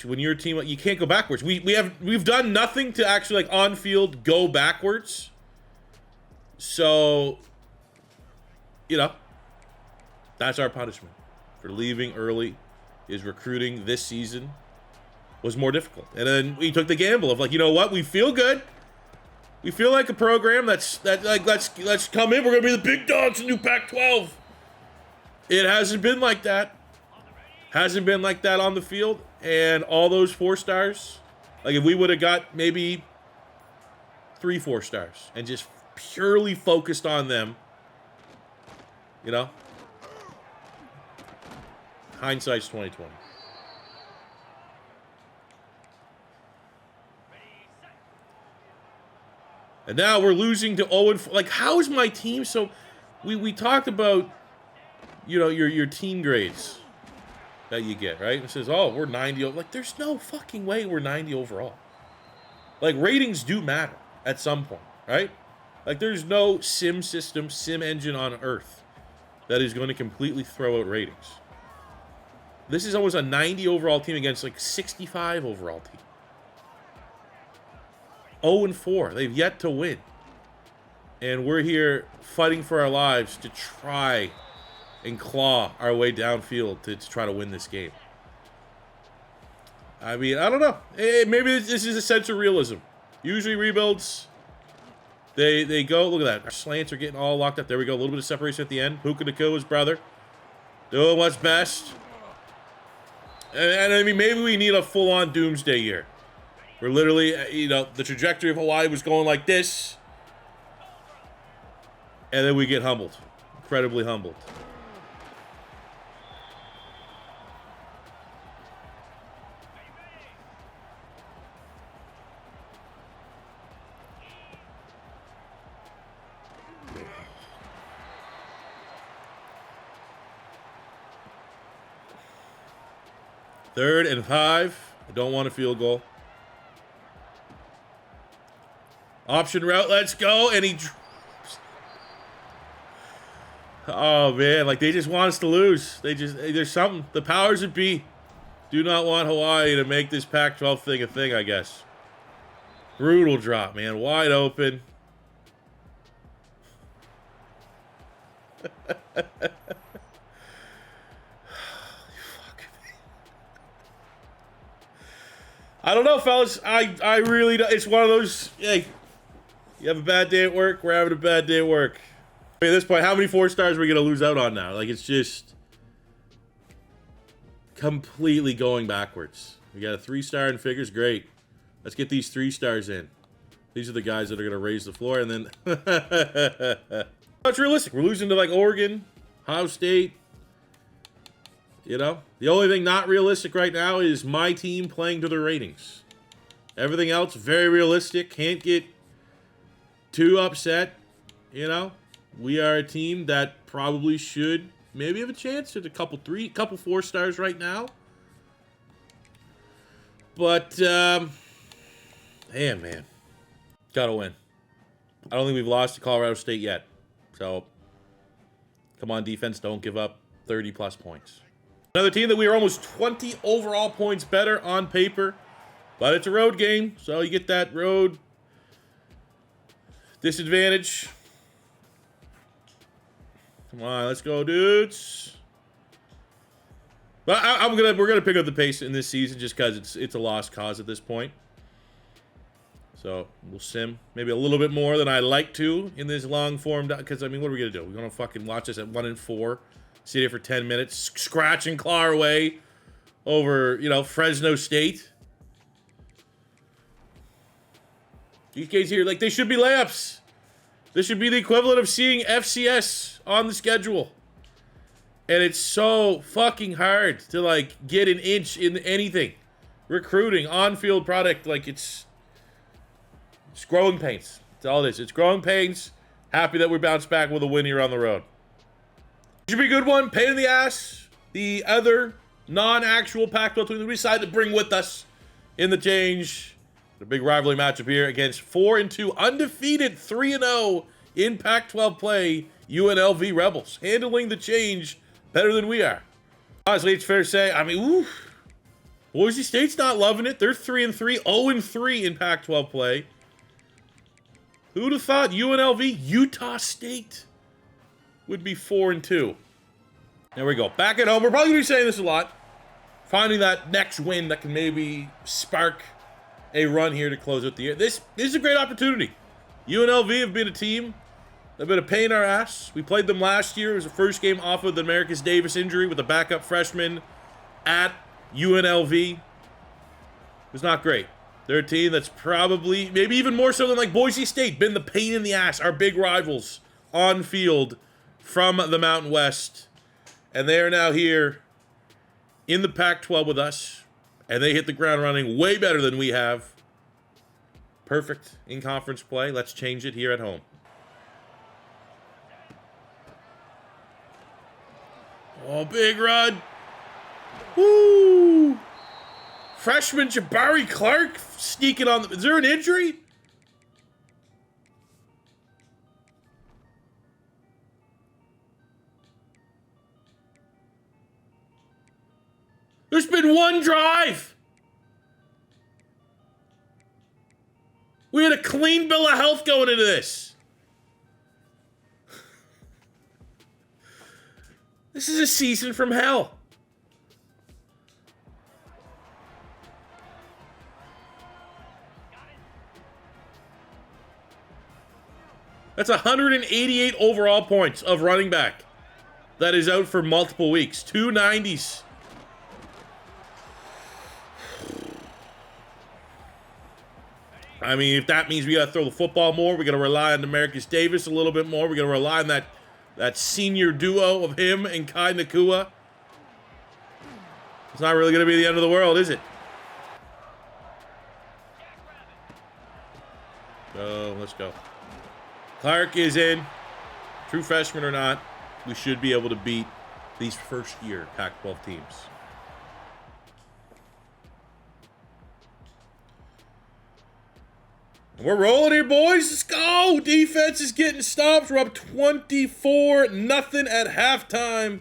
When you're a team, you can't go backwards. We've done nothing to actually, on field, go backwards. So, that's our punishment for leaving early. Is recruiting this season was more difficult. And then we took the gamble of what? We feel good. We feel like a program let's come in. We're gonna be the big dogs in new Pac-12. It hasn't been like that. Hasn't been like that on the field. And all those 4 stars, if we would have got maybe 3 4 stars and just purely focused on them, hindsight's 2020. And now we're losing to 0-4. Like, how is my team so... We talked about, you know, your team grades that you get, right? It says, oh, we're 90. Like, there's no fucking way we're 90 overall. Like, ratings do matter at some point, right? Like, there's no sim system, sim engine on Earth that is going to completely throw out ratings. This is almost a 90 overall team against, like, 65 overall team. 0-4. They've yet to win. And we're here fighting for our lives to try and claw our way downfield to try to win this game. I mean, I don't know. Maybe this is a sense of realism. Usually rebuilds, they go, look at that. Our slants are getting all locked up. There we go. A little bit of separation at the end. Puka Nakua's brother doing what's best. And I mean, maybe we need a full-on doomsday year. Where literally, you know, the trajectory of Hawaii was going like this. And then we get humbled. Incredibly humbled. Third and 5. I don't want a field goal. Option route, let's go. And he... Oh, man. Like, they just want us to lose. There's something. The powers that be do not want Hawaii to make this Pac-12 thing a thing, I guess. Brutal drop, man. Wide open. I don't know, fellas. I really don't. It's one of those, hey, you have a bad day at work, we're having a bad day at work. I mean, at this point, how many 4 stars are we going to lose out on now? Like, it's just completely going backwards. We got a 3-star in figures. Great. Let's get these 3 stars in. These are the guys that are going to raise the floor, and then... It's realistic. We're losing to, like, Oregon, Ohio State. You know? The only thing not realistic right now is my team playing to their ratings. Everything else, very realistic. Can't get too upset, you know? We are a team that probably should maybe have a chance at a couple 4 stars right now. But, man. Gotta win. I don't think we've lost to Colorado State yet. So, come on, defense, don't give up 30-plus points. Another team that we are almost 20 overall points better on paper. But it's a road game, so you get that road disadvantage. Come on, let's go, dudes. But we're gonna pick up the pace in this season just because it's a lost cause at this point. So we'll sim maybe a little bit more than I like to in this long form. Because I mean, what are we gonna do? We're gonna fucking watch this at 1-4, sit here for 10 minutes, scratch and claw our way over, you know, Fresno State. These guys here, like, they should be layups. This should be the equivalent of seeing FCS on the schedule. And it's so fucking hard to, like, get an inch in anything. Recruiting, on-field product, like, it's growing pains. That's all it is. It's growing pains. Happy that we bounced back with a win here on the road. Should be a good one. Pain in the ass. The other non-actual Pac-12 team that we decided to bring with us in the change. A big rivalry matchup here against 4-2, undefeated 3-0 in Pac-12 play, UNLV Rebels. Handling the change better than we are. Honestly, it's fair to say, I mean, ooh, Boise State's not loving it. They're 3-3, 0-3 in Pac-12 play. Who'd have thought UNLV, Utah State would be 4-2? There we go. Back at home. We're probably going to be saying this a lot. Finding that next win that can maybe spark a run here to close out the year. This is a great opportunity. UNLV have been a team. They've been a pain in our ass. We played them last year. It was the first game off of the Marcus Davis injury with a backup freshman at UNLV. It was not great. They're a team that's probably, maybe even more so than like Boise State, been the pain in the ass, our big rivals on field from the Mountain West. And they are now here in the Pac-12 with us. And they hit the ground running way better than we have. Perfect in conference play. Let's change it here at home. Oh, big run. Woo! Freshman Jabari Clark sneaking on the... Is there an injury? There's been one drive. We had a clean bill of health going into this. This is a season from hell. That's 188 overall points of running back that is out for multiple weeks. 290s. I mean, if that means we got to throw the football more, we got to rely on Demarcus Davis a little bit more. We got to rely on that senior duo of him and Kai Nakua. It's not really going to be the end of the world, is it? So, let's go. Clark is in. True freshman or not, we should be able to beat these first-year Pac-12 teams. We're rolling here, boys. Let's go. Defense is getting stopped. We're up 24-0 at halftime.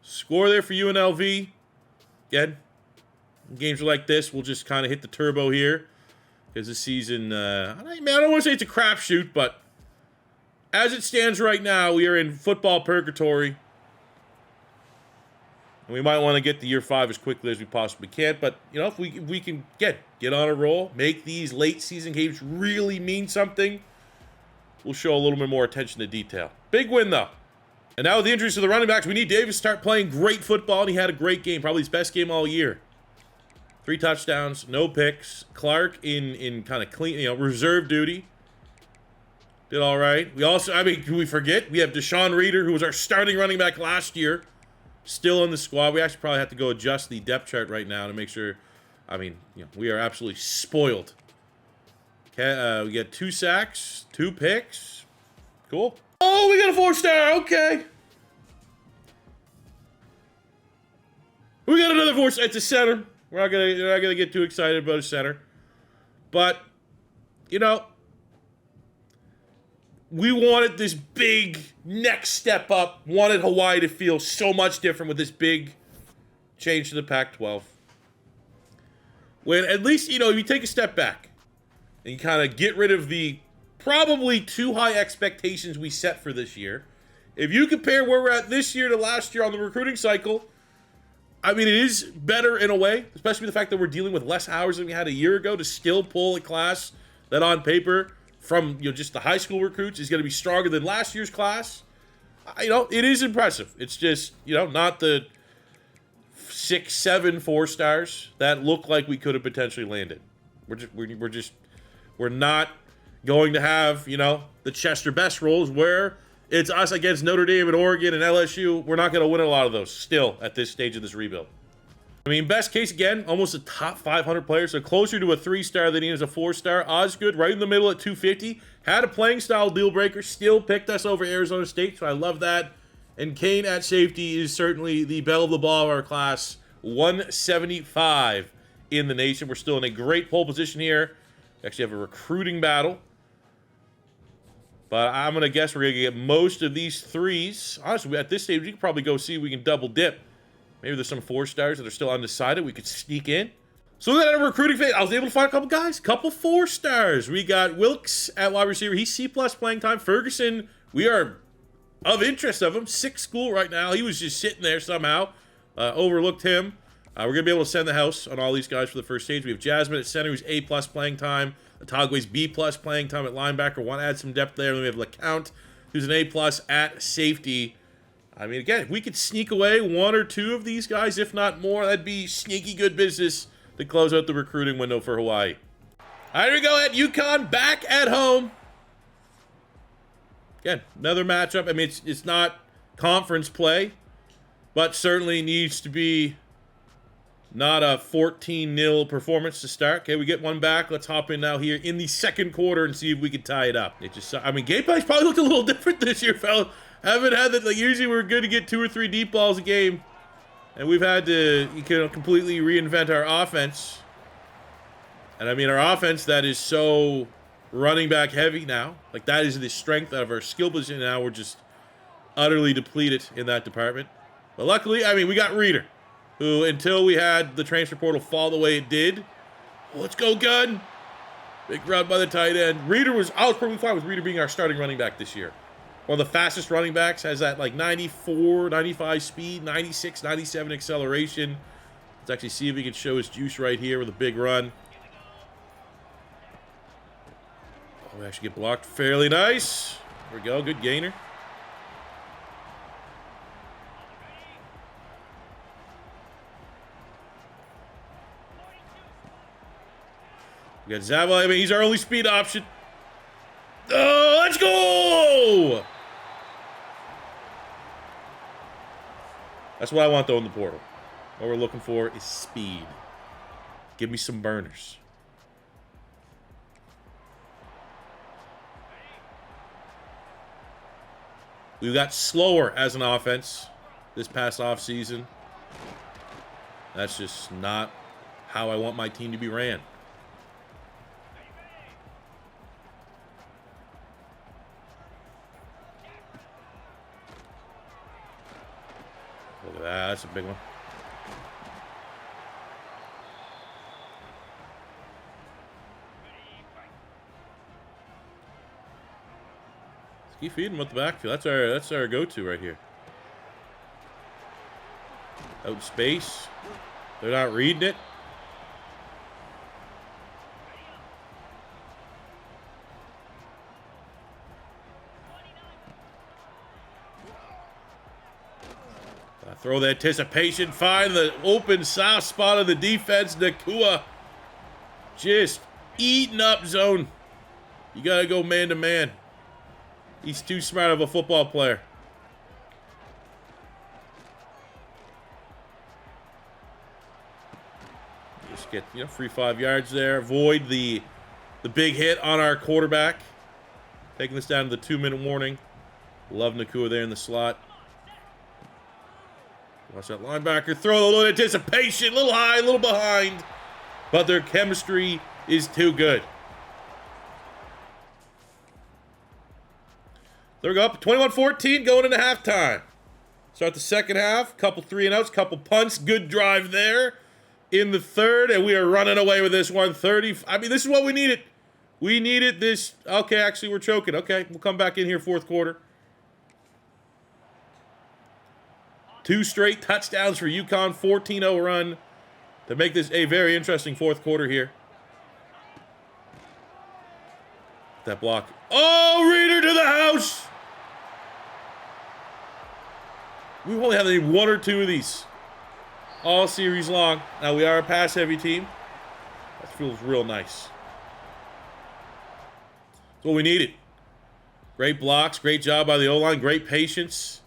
Score there for UNLV. Again, games are like this. We'll just kind of hit the turbo here. Because this season, I don't want to say it's a crapshoot, but as it stands right now, we are in football purgatory. And we might want to get to year 5 as quickly as we possibly can. But, you know, if we can get on a roll, make these late season games really mean something, we'll show a little bit more attention to detail. Big win, though. And now with the injuries to the running backs, we need Davis to start playing great football, and he had a great game, probably his best game all year. 3 touchdowns, no picks. Clark in kind of clean, reserve duty. Did all right. We also, can we forget? We have Deshaun Reeder, who was our starting running back last year, still in the squad. We actually probably have to go adjust the depth chart right now to make sure. We are absolutely spoiled. Okay, we get 2 sacks, 2 picks. Cool. Oh, we got a 4-star. Okay. We got another 4-star. It's a center. We're not gonna get too excited about a center. But, we wanted this big next step up. Wanted Hawaii to feel so much different with this big change to the Pac-12. When at least, if you take a step back and you kind of get rid of the probably too high expectations we set for this year. If you compare where we're at this year to last year on the recruiting cycle, it is better in a way, especially the fact that we're dealing with less hours than we had a year ago to still pull a class that on paper from just the high school recruits is going to be stronger than last year's class. It is impressive. It's just, not the 6, 7 4-stars that look like we could have potentially landed. We're not going to have, the Chester Best roles where it's us against Notre Dame and Oregon and LSU. We're not going to win a lot of those still at this stage of this rebuild. Best case, again, almost a top 500 player, so closer to a 3-star than he is a 4-star. Osgood, right in the middle at 250. Had a playing style deal breaker, still picked us over Arizona State, so I love that. And Kane at safety is certainly the belle of the ball of our class. 175 in the nation. We're still in a great pole position here. We actually have a recruiting battle. But I'm going to guess we're going to get most of these 3s. Honestly, at this stage, we could probably go see if we can double dip. Maybe there's some 4-stars that are still undecided. We could sneak in. So we got a recruiting phase. I was able to find a couple guys. Couple 4-stars. We got Wilkes at wide receiver. He's C+ playing time. Ferguson, we are of interest of him. 6 school right now. He was just sitting there somehow. Overlooked him. We're going to be able to send the house on all these guys for the first stage. We have Jasmine at center, who's A+ playing time. Otagwe's B+ playing time at linebacker. Want to add some depth there. And then we have LeCount, who's an A+ at safety. Again, if we could sneak away 1 or 2 of these guys, if not more, that'd be sneaky good business to close out the recruiting window for Hawaii. All right, here we go at UConn, back at home. Again, another matchup. It's not conference play, but certainly needs to be Not a 14-0 performance to start. Okay, we get one back. Let's hop in now here in the second quarter and see if we can tie it up. It just, I mean, gameplay's probably looked a little different this year, fella. Haven't had that. Like, usually we're good to get 2 or 3 deep balls a game, and we've had to completely reinvent our offense. And I mean, our offense that is so running back heavy now. Like, that is the strength of our skill position. Now we're just utterly depleted in that department. But luckily, I mean, we got Reader, who, until we had the transfer portal fall the way it did, let's go, gun. Big run by the tight end. Reader was, I was perfectly fine with Reader being our starting running back this year. One of the fastest running backs, has that like 94, 95 speed, 96, 97 acceleration. Let's actually see if he can show his juice right here with a big run. Oh, we actually get blocked fairly nice. There we go, good gainer. We got Zabel. I mean, he's our only speed option. Oh, let's go! That's what I want, though, in the portal. What we're looking for is speed. Give me some burners. We got slower as an offense this past offseason. That's just not how I want my team to be ran. Look at that. That's a big one. Let's keep feeding with the backfield. That's our go-to right here. Out in space. They're not reading it. Throw the anticipation, find the open soft spot of the defense. Nakua just eating up zone. You got to go man to man. He's too smart of a football player. Just get, free 5 yards there. Avoid the big hit on our quarterback. Taking this down to the 2-minute warning. Love Nakua there in the slot. Watch that linebacker throw a little anticipation, a little high, a little behind. But their chemistry is too good. There we go, up 21-14 going into halftime. Start the second half, couple 3-and-outs, couple punts, good drive there in the third, and we are running away with this one. 30. I mean, this is what we needed. We needed this. Okay, actually, we're choking. Okay, we'll come back in here fourth quarter. 2 straight touchdowns for UConn, 14-0 run to make this a very interesting fourth quarter here. That block. Oh, Reader to the house! We've only had 1 or 2 of these all series long. Now, we are a pass-heavy team. That feels real nice. That's what we needed. Great blocks, great job by the O-line, great patience.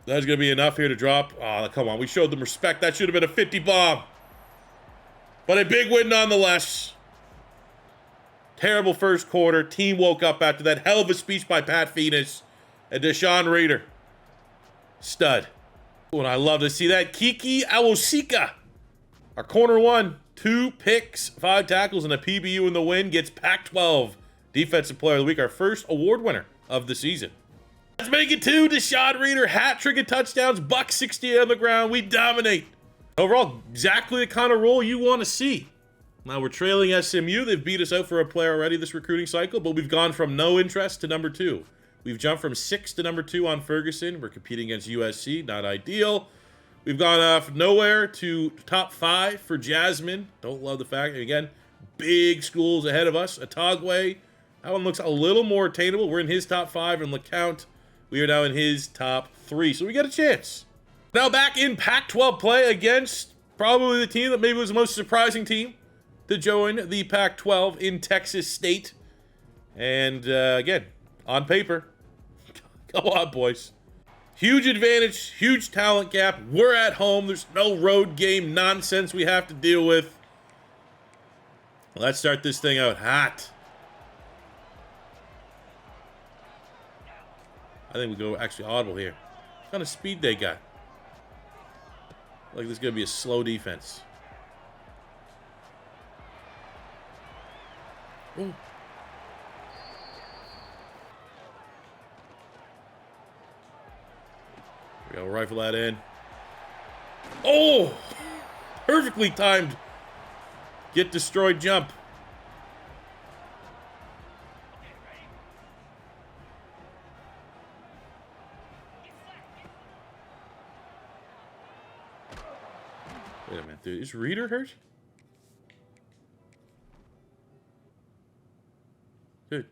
That's going to be enough here to drop. Oh, come on. We showed them respect. That should have been a 50 bomb. But a big win nonetheless. Terrible first quarter. Team woke up after that hell of a speech by Pat Phoenix and Deshaun Reader. Stud. Oh, and I love to see that. Kiki Awosika, our corner one. 2 picks, 5 tackles, and a PBU in the win. Gets Pac-12 Defensive Player of the Week. Our first award winner of the season. Let's make it 2. Deshaun Reader, hat trick and touchdowns, $160 on the ground. We dominate. Overall, exactly the kind of role you want to see. Now we're trailing SMU. They've beat us out for a player already this recruiting cycle, but we've gone from no interest to number 2. We've jumped from 6 to number 2 on Ferguson. We're competing against USC, not ideal. We've gone off nowhere to top 5 for Jasmine. Don't love the fact, again, big schools ahead of us. Atogwe, that one looks a little more attainable. We're in his top 5, and LeCount, we are now in his top 3. So we got a chance. Now back in Pac-12 play against probably the team that maybe was the most surprising team to join the Pac-12 in Texas State. And again, on paper, come on, boys. Huge advantage, huge talent gap. We're at home. There's no road game nonsense we have to deal with. Let's start this thing out hot. I think we go actually audible here. What kind of speed they got? Like this is going to be a slow defense. Ooh. We go, rifle that in. Oh! Perfectly timed. Get destroyed jump. Wait a minute, dude. Is Reader hurt? Dude.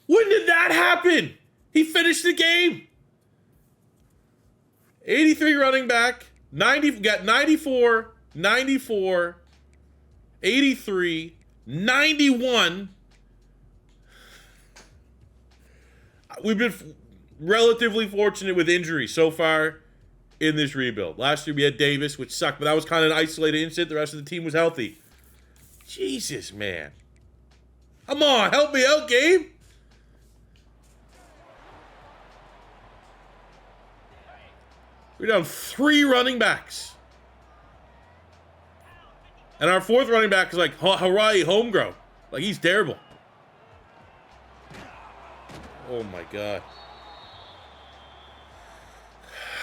When did that happen? He finished the game. 83 running back. 90, got 94, 94, 83, 91. We've been relatively fortunate with injuries so far in this rebuild. Last year we had Davis, which sucked, but that was kind of an isolated incident. The rest of the team was healthy. Jesus, man. Come on, help me out, Gabe. We're down 3 running backs. And our 4th running back is like Hawaii homegrown. Like, he's terrible. Oh, my God.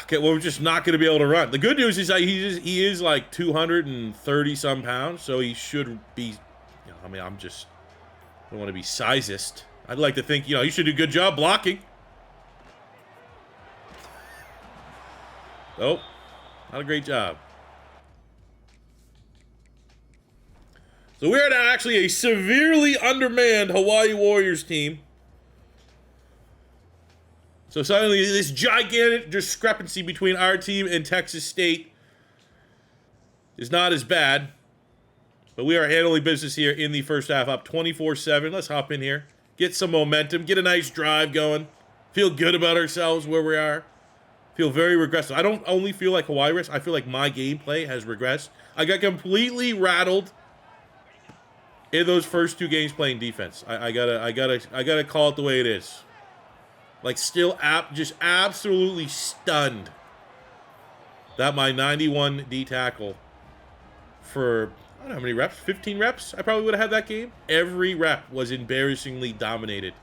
Okay, well, we're just not going to be able to run. The good news is that he is like 230-some pounds, so he should be, you know, I mean, I don't want to be sizist. I'd like to think, you know, you should do a good job blocking. Nope, not a great job. So we're now actually a severely undermanned Hawaii Warriors team. So suddenly this gigantic discrepancy between our team and Texas State is not as bad. But we are handling business here in the first half, up 24-7. Let's hop in here, get some momentum, get a nice drive going, feel good about ourselves where we are. Feel very regressive. I don't only feel like Hawaii risk. I feel like my gameplay has regressed. I got completely rattled in those first 2 games playing defense. I gotta call it the way it is. Like, still just absolutely stunned that my 91 D tackle for, I don't know how many reps, 15 reps I probably would have had that game. Every rep was embarrassingly dominated,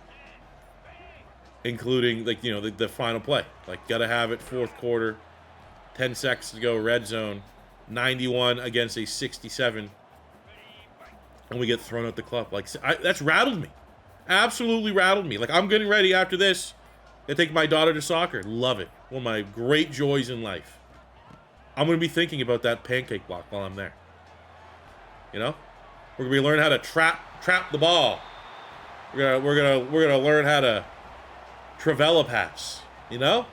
including, like, you know, the final play. Like, gotta have it, 4th quarter, 10 seconds to go, red zone, 91 against a 67, and we get thrown out the club. Like, that's rattled me. Absolutely rattled me. Like, I'm getting ready after this. I take my daughter to soccer. Love it. One of my great joys in life. I'm going to be thinking about that pancake block while I'm there. You know? We're going to be learning how to trap the ball. We're gonna learn how to Travella pass, you know?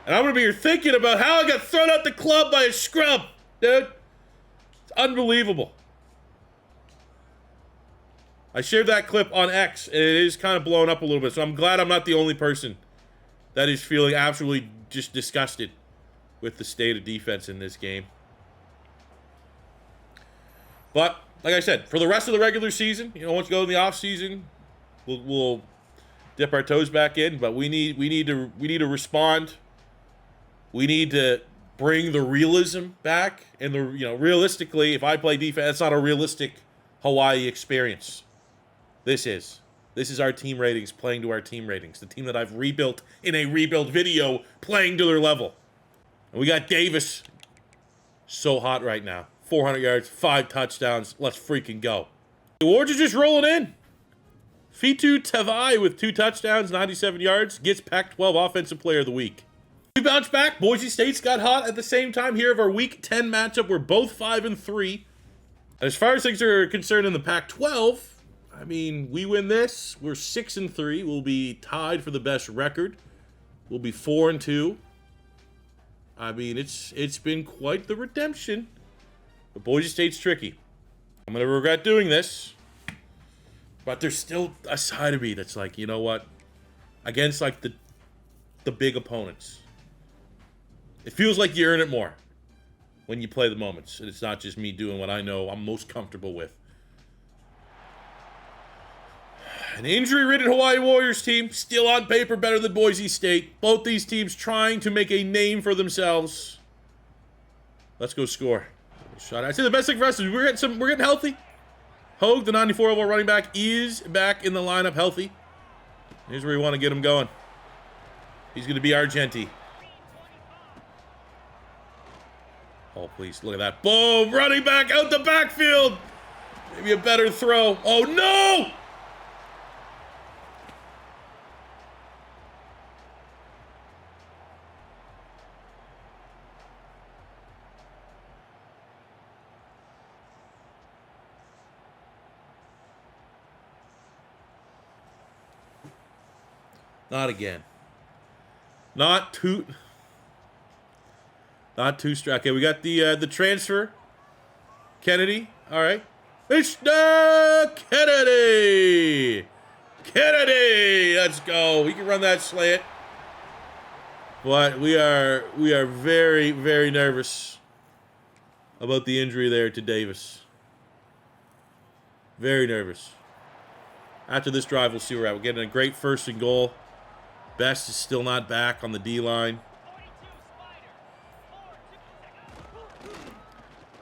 And I'm going to be here thinking about how I got thrown out the club by a scrub, dude. It's unbelievable. I shared that clip on X, and it is kind of blown up a little bit, so I'm glad I'm not the only person that is feeling absolutely just disgusted with the state of defense in this game. But, like I said, for the rest of the regular season, you know, once we go in the offseason, we'll dip our toes back in, but we need to respond. We need to bring the realism back, and realistically, if I play defense, it's not a realistic Hawaii experience. This is our team ratings playing to our team ratings. The team that I've rebuilt in a rebuild video playing to their level. And we got Davis. So hot right now. 400 yards, 5 touchdowns. Let's freaking go. The Warriors are just rolling in. Fitu Tavai with 2 touchdowns, 97 yards. Gets Pac-12 Offensive Player of the Week. We bounce back. Boise State's got hot at the same time. Here of our Week 10 matchup. We're both 5-3. As far as things are concerned in the Pac-12, I mean, we win this, we're 6-3. We'll be tied for the best record. We'll be 4-2. I mean, it's been quite the redemption. But Boise State's tricky. I'm going to regret doing this. But there's still a side of me that's like, you know what? Against like the big opponents, it feels like you earn it more when you play the moments. And it's not just me doing what I know I'm most comfortable with. An injury-ridden Hawaii Warriors team, still on paper better than Boise State. Both these teams trying to make a name for themselves. Let's go score. Shot. I'd say the best thing for us is we're getting healthy. Hogue, the 94 overall running back, is back in the lineup healthy. Here's where we want to get him going. He's going to be Argenti. Oh, please, look at that. Boom! Running back out the backfield! Maybe a better throw. Oh, no! Not again. Not too strong. Okay, we got the transfer. Kennedy. All right. It's Kennedy. Kennedy. Let's go. We can run that slant. But we are very, very nervous about the injury there to Davis. Very nervous. After this drive, we'll see where we're at. We're getting a great 1st and goal. Best is still not back on the D-line.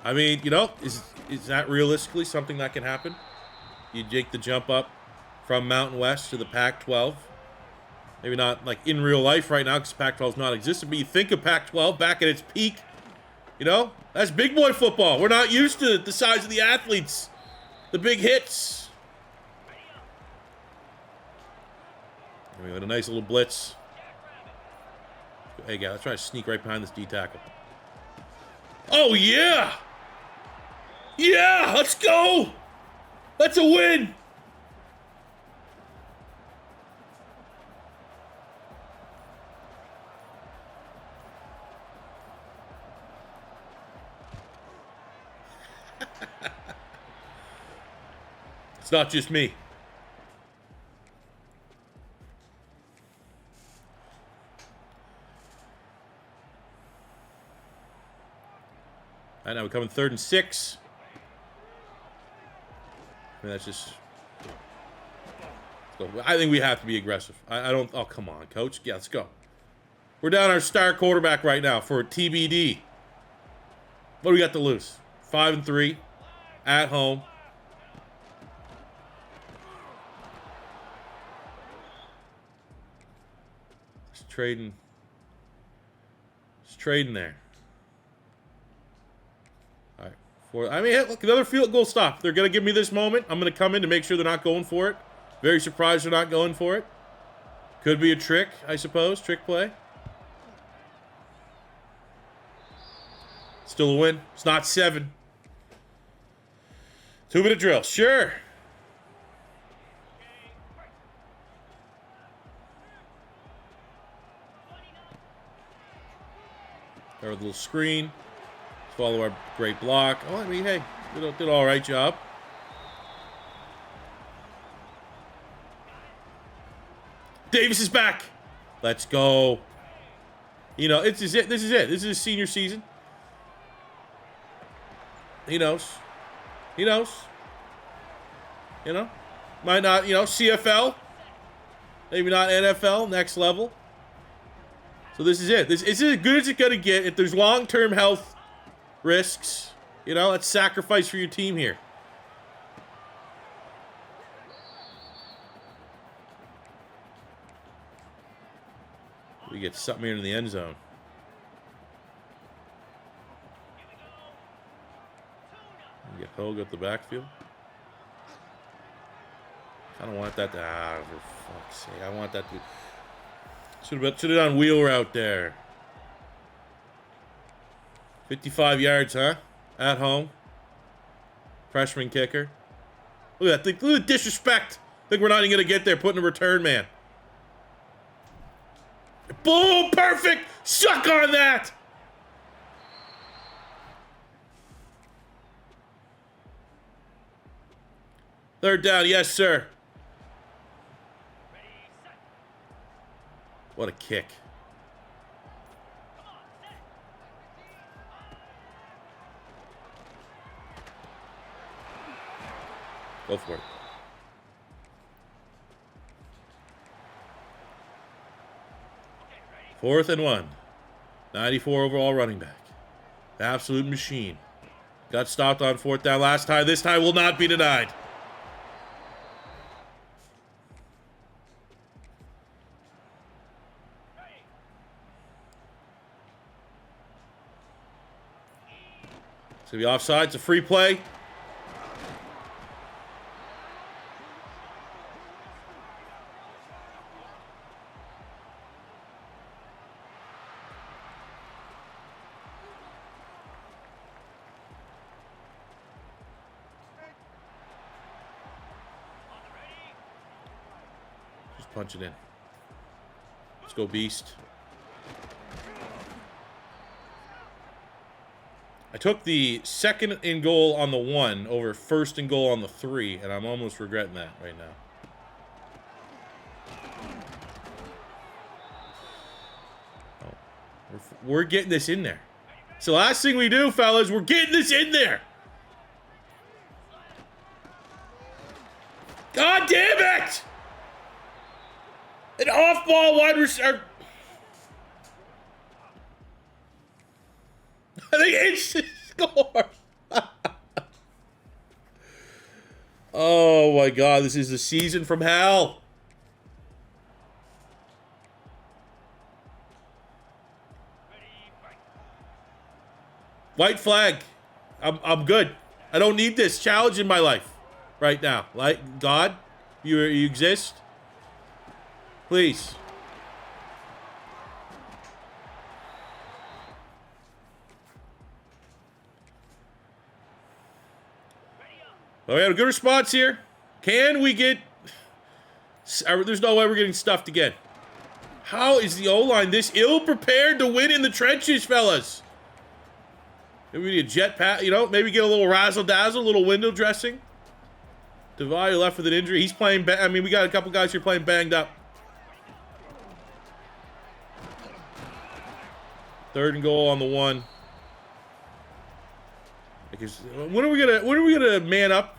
I mean, you know, is that realistically something that can happen? You make the jump up from Mountain West to the Pac-12. Maybe not like in real life right now because Pac-12 is not existent, but you think of Pac-12 back at its peak. You know, that's big boy football. We're not used to the size of the athletes, the big hits. We got a nice little blitz. Hey, guys, let's try to sneak right behind this D tackle. Oh, yeah! Yeah, let's go! That's a win! It's not just me. All right, now we're coming 3rd and 6. I mean, that's just... I think we have to be aggressive. I don't... Oh, come on, coach. Yeah, let's go. We're down our star quarterback right now for a TBD. What do we got to lose? 5-3. At home. Just trading. Just trading there. I mean, look, another field goal stop. They're going to give me this moment. I'm going to come in to make sure they're not going for it. Very surprised they're not going for it. Could be a trick, I suppose. Trick play. Still a win. It's not 7. 2-minute drill. Sure. Our little screen. Follow our great block. Oh, I mean, hey, did an all right job. Davis is back. Let's go. You know, this is it. This is it. This is his senior season. He knows. He knows. You know, might not. You know, CFL. Maybe not NFL. Next level. So this is it. This is as good as it's gonna get. If there's long-term health risks, you know, let's sacrifice for your team here. We get something here in the end zone. We get Hogue at the backfield. I don't want that to... for fuck's sake. I want that to... Should have done wheel route there. 55 yards, huh? At home. Freshman kicker. Look at that. Look at the disrespect. Think we're not even going to get there putting a return man. Boom! Perfect! Suck on that! Third down. Yes, sir. What a kick. Go for it. Fourth and 1. 94 overall running back. Absolute machine. Got stopped on fourth down last time. This time will not be denied. So the offside, it's a free play. Just punch it in. Let's go, Beast. I took the second and goal on the 1 over first and goal on the 3, and I'm almost regretting that right now. Oh, we're getting this in there. It's the last thing we do, fellas. We're getting this in there. God damn it! An off-ball wide receiver. I think instant score. Oh my God, this is the season from hell. White flag. I'm good. I don't need this challenge in my life right now. Like, God, you exist. Please. Oh, we had a good response here. Can we get... There's no way we're getting stuffed again. How is the O-line this ill-prepared to win in the trenches, fellas? Maybe we need a jet pass, you know, maybe get a little razzle-dazzle, a little window dressing. Devay left with an injury. He's playing... I mean, we got a couple guys here playing banged up. Third and goal on the 1. Because when are we gonna man up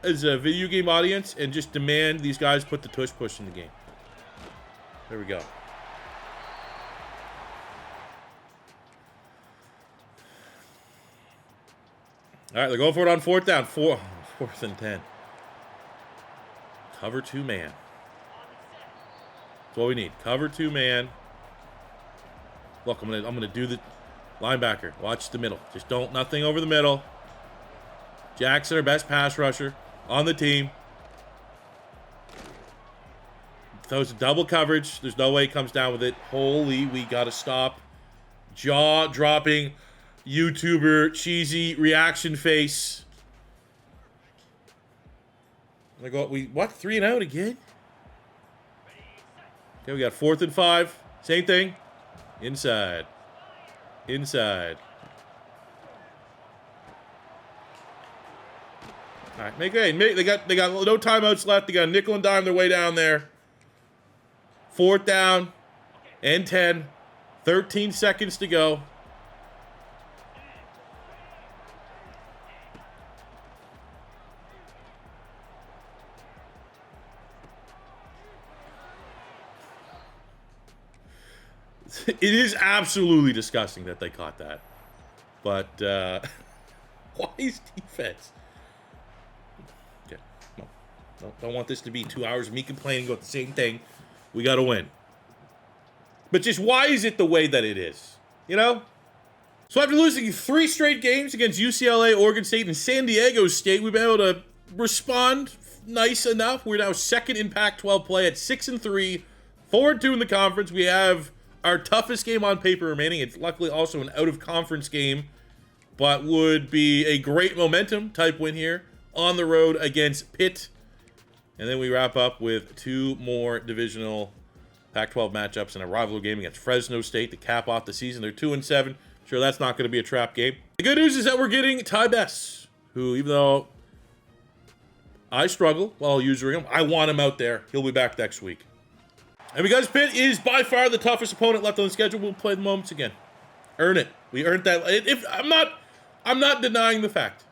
as a video game audience and just demand these guys put the tush push in the game? There we go. All right, they're going for it on fourth down. Fourth and 10. Cover 2 man. That's what we need. Cover 2 man. Look, I'm gonna do the linebacker. Watch the middle. Just don't nothing over the middle. Jackson, our best pass rusher on the team. Throws a double coverage. There's no way he comes down with it. Holy, we gotta stop. Jaw-dropping, YouTuber, cheesy reaction face. What? 3 and out again? Okay, we got 4th and 5. Same thing. Inside. Inside. All right, they got no timeouts left. They got a nickel and dime their way down there. 4th down and 10. 13 seconds to go. It is absolutely disgusting that they caught that. But, wise defense. Okay. No, don't want this to be 2 hours of me complaining about the same thing. We got to win. But just why is it the way that it is? You know? So after losing 3 straight games against UCLA, Oregon State, and San Diego State, we've been able to respond nice enough. We're now 2nd in Pac-12 play at 6-3, 4-2 in the conference. We have our toughest game on paper remaining. It's luckily also an out-of-conference game, but would be a great momentum type win here on the road against Pitt. And then we wrap up with 2 more divisional Pac-12 matchups and a rivalry game against Fresno State to cap off the season. They're 2-7. Sure, that's not going to be a trap game. The good news is that we're getting Ty Bess, who, even though I struggle while using him, I want him out there. He'll be back next week. And because Pitt is by far the toughest opponent left on the schedule, we'll play the moments again. Earn it. We earned that. I'm not denying the fact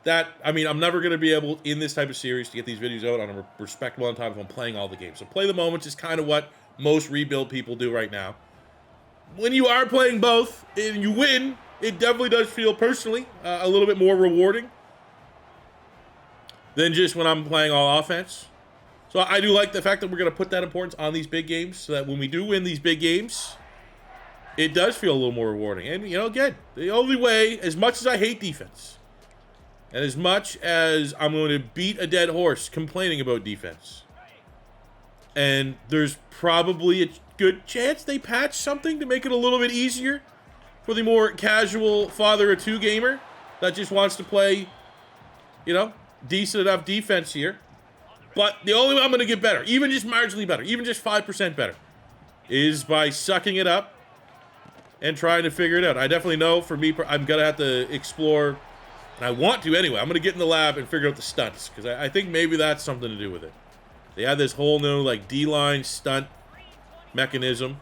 that, I mean, I'm never going to be able, in this type of series, to get these videos out on a respectable amount of time if I'm playing all the games. So play the moments is kind of what most rebuild people do right now. When you are playing both and you win, it definitely does feel personally a little bit more rewarding than just when I'm playing all offense. So I do like the fact that we're going to put that importance on these big games so that when we do win these big games, it does feel a little more rewarding. And, you know, again, the only way, as much as I hate defense, and as much as I'm going to beat a dead horse complaining about defense, and there's probably a good chance they patch something to make it a little bit easier for the more casual father of two gamer that just wants to play, you know, decent enough defense here. But the only way I'm going to get better, even just marginally better, even just 5% better, is by sucking it up and trying to figure it out. I definitely know, for me, I'm going to have to explore, and I want to anyway. I'm going to get in the lab and figure out the stunts, because I think maybe that's something to do with it. They had this whole new, like, D-line stunt mechanism,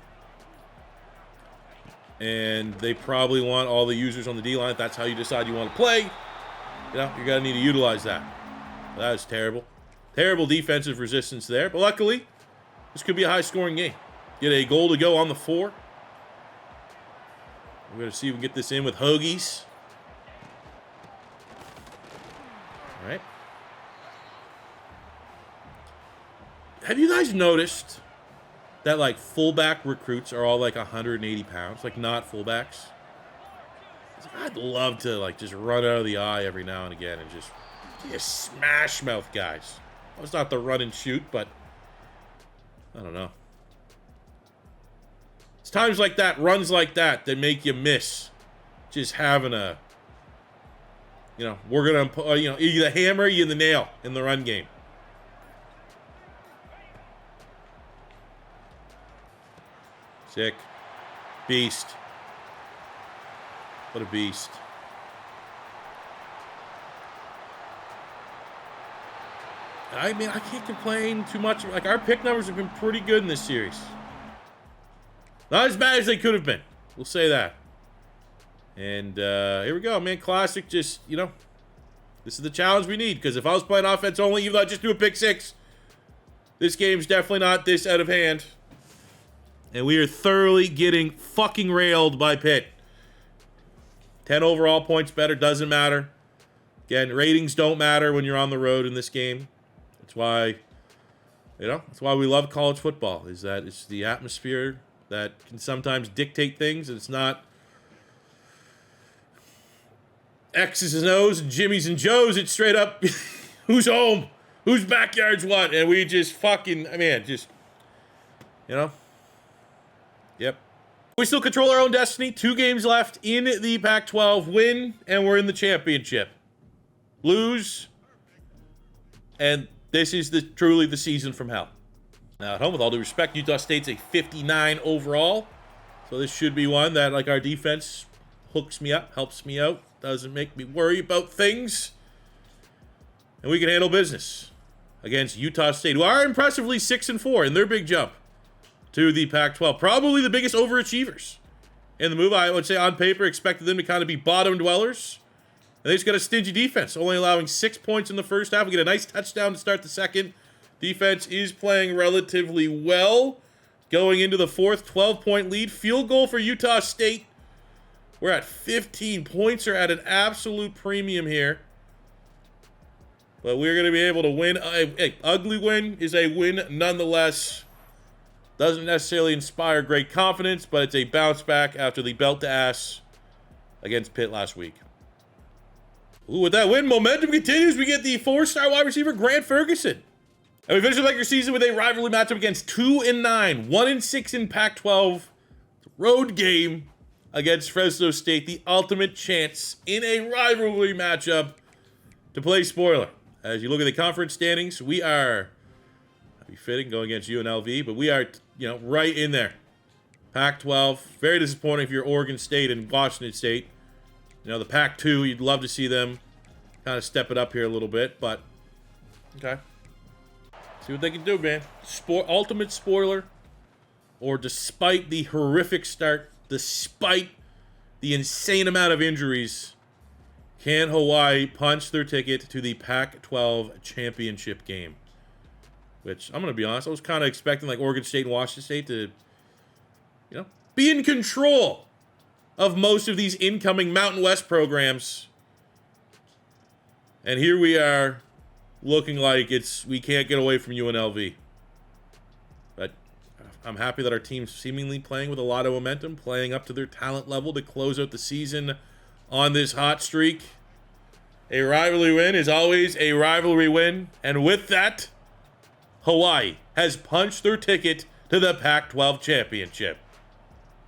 and they probably want all the users on the D-line, if that's how you decide you want to play, you know, you're going to need to utilize that. That is terrible. Terrible defensive resistance there, but luckily, this could be a high-scoring game. Get a goal to go on the 4. We're going to see if we can get this in with Hoagies. All right. Have you guys noticed that, like, fullback recruits are all, like, 180 pounds? Like, not fullbacks? I'd love to, like, just run out of the eye every now and again and just smash mouth guys. Well, it's not the run and shoot, but I don't know. It's times like that, runs like that make you miss just having a, you know, we're going to, you know, either the hammer, you the nail in the run game. Sick. Beast. What a beast. I mean, I can't complain too much. Like, our pick numbers have been pretty good in this series. Not as bad as they could have been. We'll say that. And here we go, man. Classic, just, you know, this is the challenge we need. Because if I was playing offense only, even though I just do a pick 6, this game's definitely not this out of hand. And we are thoroughly getting fucking railed by Pitt. 10 overall points better, doesn't matter. Again, ratings don't matter when you're on the road in this game. That's why, you know, that's why we love college football, is that it's the atmosphere that can sometimes dictate things. And it's not X's and O's and Jimmy's and Joe's. It's straight up who's home, whose backyard's what. And we just fucking, I mean, just, you know. Yep. We still control our own destiny. 2 games left in the Pac-12. Win, and we're in the championship. Lose, and this is truly the season from hell. Now, at home, with all due respect, Utah State's a 59 overall. So this should be one that, like, our defense hooks me up, helps me out, doesn't make me worry about things. And we can handle business against Utah State, who are impressively 6-4 in their big jump to the Pac-12. Probably the biggest overachievers in the move. I would say on paper expected them to kind of be bottom dwellers. And they just got a stingy defense, only allowing 6 points in the first half. We get a nice touchdown to start the second. Defense is playing relatively well. Going into the fourth, 12-point lead. Field goal for Utah State. We're at 15 points, are at an absolute premium here. But we're going to be able to win. An ugly win is a win nonetheless. Doesn't necessarily inspire great confidence, but it's a bounce back after the belt to ass against Pitt last week. Ooh, with that win, momentum continues. We get the 4-star wide receiver, Grant Ferguson. And we finish the regular season with a rivalry matchup against 2-9, 1-6 in Pac-12. Road game against Fresno State. The ultimate chance in a rivalry matchup to play spoiler. As you look at the conference standings, we are, be fitting, going against UNLV, but we are, you know, right in there. Pac-12, very disappointing if you're Oregon State and Washington State. You know, the Pac-2, you'd love to see them kind of step it up here a little bit, but okay. See what they can do, man. Ultimate spoiler. Or despite the horrific start, despite the insane amount of injuries, can Hawaii punch their ticket to the Pac-12 Championship game? Which, I'm going to be honest, I was kind of expecting like Oregon State and Washington State to, be in control of most of these incoming Mountain West programs. And here we are, looking like we can't get away from UNLV. But I'm happy that our team's seemingly playing with a lot of momentum, playing up to their talent level to close out the season on this hot streak. A rivalry win is always a rivalry win. And with that, Hawaii has punched their ticket to the Pac-12 Championship.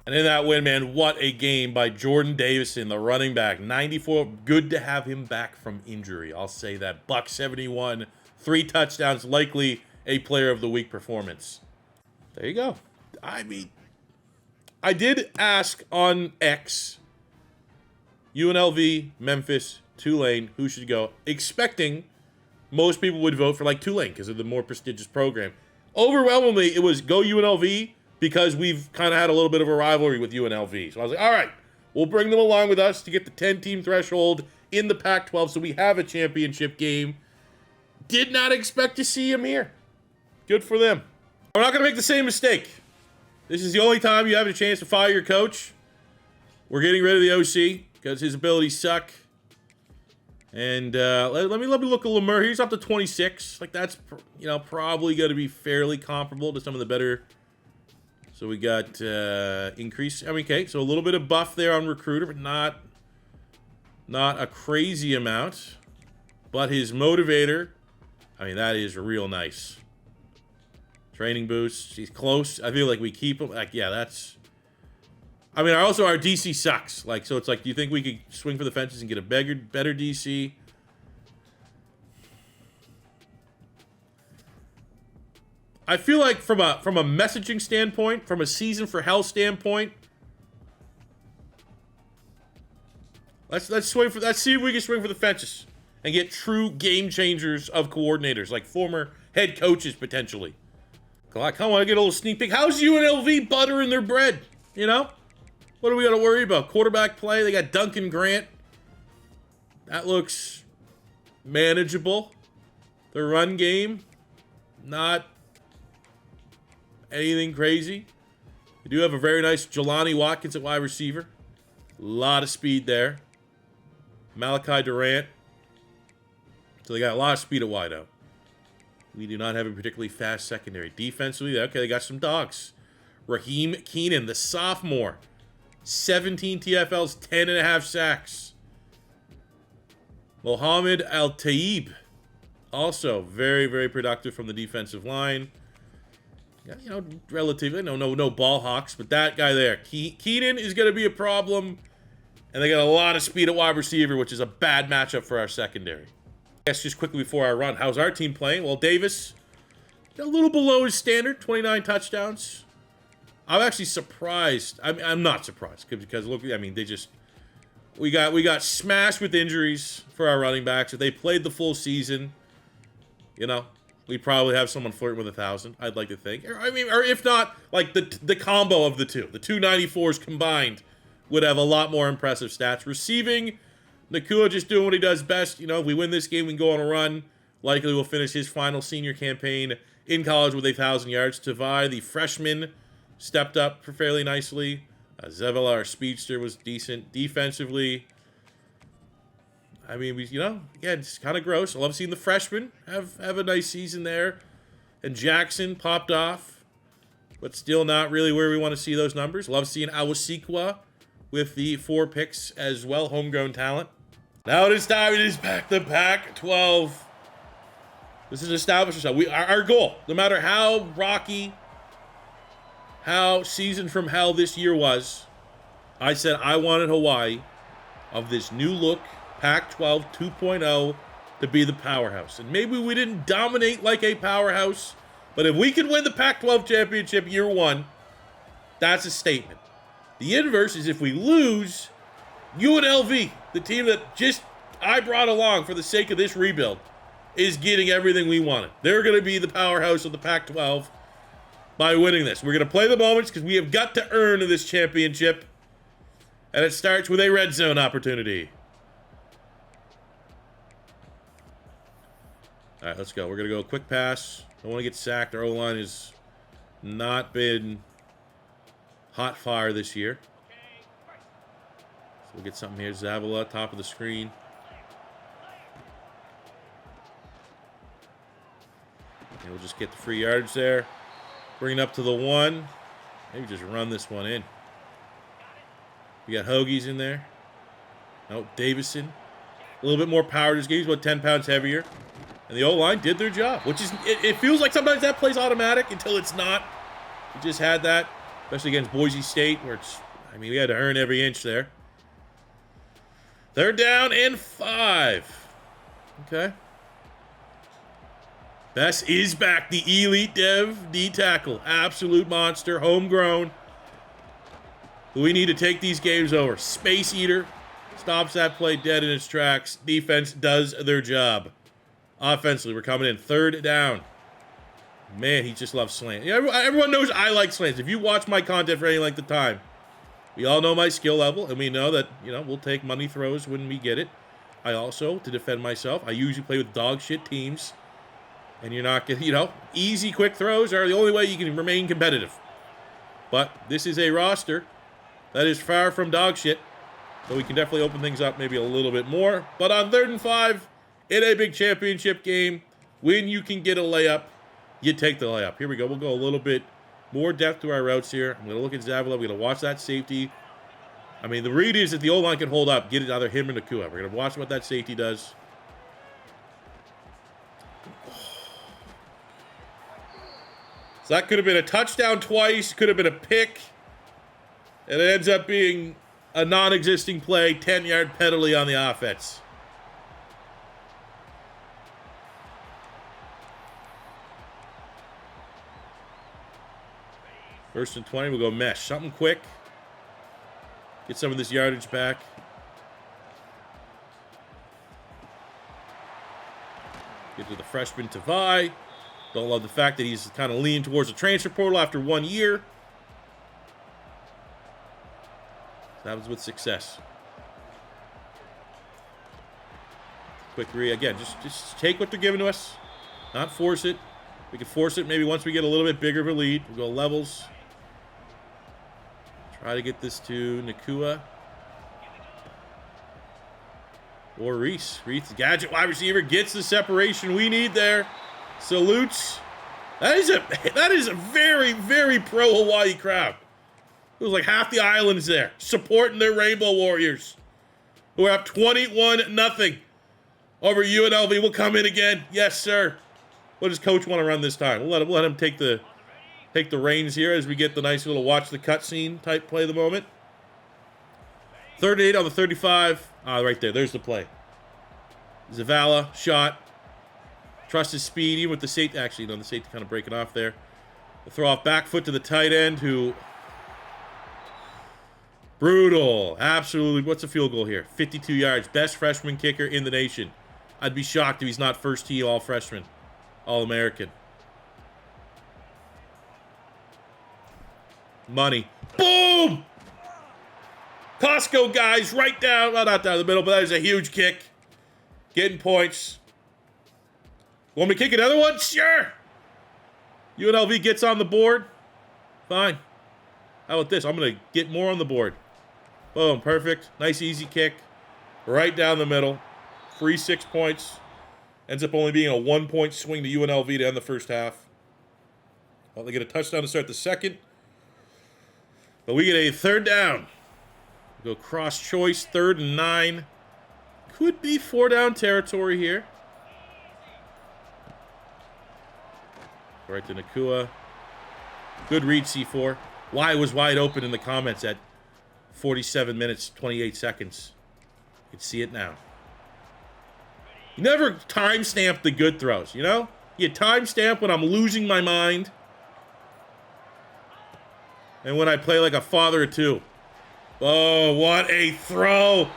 And in that win, man, what a game by Jordan Davison, the running back. 94, good to have him back from injury. I'll say that. Buck 71, 3 touchdowns, likely a player of the week performance. There you go. I mean, I did ask on X, UNLV, Memphis, Tulane, who should go, expecting most people would vote for like Tulane because of the more prestigious program. Overwhelmingly, it was go UNLV because we've kind of had a little bit of a rivalry with UNLV. So I was like, all right, we'll bring them along with us to get the 10-team threshold in the Pac-12 so we have a championship game. Did not expect to see him here. Good for them. We're not going to make the same mistake. This is the only time you have a chance to fire your coach. We're getting rid of the OC because his abilities suck. And let me look at Lemur. He's up to 26. Like, that's, probably going to be fairly comparable to some of the better. So we got increase. I mean, okay, so a little bit of buff there on recruiter, but not a crazy amount. But his motivator, I mean, that is real nice. Training boost. He's close. I feel like we keep him. Like, yeah, that's. I mean, also our DC sucks. Like, so it's like, do you think we could swing for the fences and get a better DC? I feel like from a messaging standpoint, from a season for hell standpoint, let's see if we can swing for the fences and get true game changers of coordinators, like former head coaches potentially. I kind of want to get a little sneak peek. How's UNLV buttering their bread? What do we got to worry about? Quarterback play. They got Duncan Grant. That looks manageable. The run game, not anything crazy. We do have a very nice Jelani Watkins at wide receiver. A lot of speed there. Malachi Durant. So they got a lot of speed at wideout. We do not have a particularly fast secondary. Defensively, okay, they got some dogs. Raheem Keenan, the sophomore. 17 TFLs, 10.5 sacks. Mohamed Al-Taib. Also very, very productive from the defensive line. Relatively, no ball hawks, but that guy there. Keenan is going to be a problem. And they got a lot of speed at wide receiver, which is a bad matchup for our secondary. I guess just quickly before I run, how's our team playing? Well, Davis, a little below his standard, 29 touchdowns. I'm actually surprised. I'm not surprised because look, I mean, we got smashed with injuries for our running backs. If they played the full season, we probably have someone flirting with 1,000. I'd like to think, or if not, like the combo of the two 94s combined would have a lot more impressive stats. Receiving, Nakua just doing what he does best. If we win this game, we can go on a run. Likely we'll finish his final senior campaign in college with 1,000 yards. Tavai, the freshman, stepped up fairly nicely. Zevala, our speedster, was decent defensively. I mean, again, it's kind of gross. I love seeing the freshmen have a nice season there. And Jackson popped off, but still not really where we want to see those numbers. Love seeing Awasikwa with the 4 picks as well, homegrown talent. Now it is time. It is back to Pac-12. This is established ourselves. Our goal, no matter how rocky, how season from hell this year was, I said I wanted Hawaii of this new look Pac-12 2.0 to be the powerhouse. And maybe we didn't dominate like a powerhouse, but if we can win the Pac-12 championship year one, that's a statement. The inverse is if we lose, UNLV, the team that just I brought along for the sake of this rebuild, is getting everything we wanted. They're going to be the powerhouse of the Pac-12 by winning this. We're going to play the moments because we have got to earn this championship. And it starts with a red zone opportunity. All right, let's go. We're going to go quick pass. Don't want to get sacked. Our O-line has not been hot fire this year. So we'll get something here. Zavala, top of the screen. And we'll just get the free yardage there. Bring it up to the 1. Maybe just run this one in. We got Hoagies in there. Oh, Davison. A little bit more power. This game's about 10 pounds heavier. And the O-line did their job, which is, it feels like sometimes that plays automatic until it's not. We just had that, especially against Boise State, where it's, I mean, we had to earn every inch there. 3rd down and 5. Okay. Bess is back, the elite dev D tackle. Absolute monster, homegrown. Who we need to take these games over. Space Eater stops that play dead in its tracks. Defense does their job. Offensively, we're coming in 3rd down. Man, he just loves slants. Everyone knows I like slants. If you watch my content for any length of time, we all know my skill level, and we know that, we'll take money throws when we get it. I also, to defend myself, I usually play with dog shit teams. And you're not getting, easy quick throws are the only way you can remain competitive. But this is a roster that is far from dog shit. So we can definitely open things up maybe a little bit more. But on 3rd and 5, in a big championship game, when you can get a layup, you take the layup. Here we go. We'll go a little bit more depth to our routes here. I'm going to look at Zavala. We're going to watch that safety. I mean, the read is that the O-line can hold up, get it either him or Nakua. We're going to watch what that safety does. So that could have been a touchdown twice, could have been a pick. And it ends up being a non-existing play, 10-yard penalty on the offense. First and 20, we'll go mesh. Something quick. Get some of this yardage back. Get to the freshman Tavai. Don't love the fact that he's kind of leaning towards the transfer portal after 1 year. That was with success. Quick read. Again, just take what they're giving to us. Not force it. We can force it maybe once we get a little bit bigger of a lead. We'll go levels. Try to get this to Nakua. Or Reese. Reese, the gadget wide receiver, gets the separation we need there. Salutes. That is a very, very pro-Hawaii crowd. It was like half the island's there, supporting their Rainbow Warriors, who are up 21-0 over UNLV. We'll come in again. Yes, sir. What does Coach want to run this time? We'll let him take the reins here as we get the nice little watch the cutscene type play of the moment. 3rd and 8 on the 35. Right there. There's the play. Zavala, shot. Trust his speed, even with the safety. Actually, the safety kind of breaking off there. The throw off back foot to the tight end, who... Brutal. Absolutely. What's the field goal here? 52 yards. Best freshman kicker in the nation. I'd be shocked if he's not first team all-freshman. All-American. Money. Boom! Costco guys right down. Well, not down the middle, but that is a huge kick. Getting points. Want me to kick another one? Sure. UNLV gets on the board. Fine. How about this? I'm going to get more on the board. Boom. Perfect. Nice, easy kick. Right down the middle. Free 6 points. Ends up only being a 1-point swing to UNLV to end the first half. Well, they get a touchdown to start the second. But we get a 3rd down. Go cross choice. 3rd and 9. Could be 4-down territory here. Right to Nakua. Good read, C4. Why was wide open in the comments at 47 minutes, 28 seconds. You can see it now. You never timestamp the good throws, You timestamp when I'm losing my mind. And when I play like a father or two. Oh, what a throw.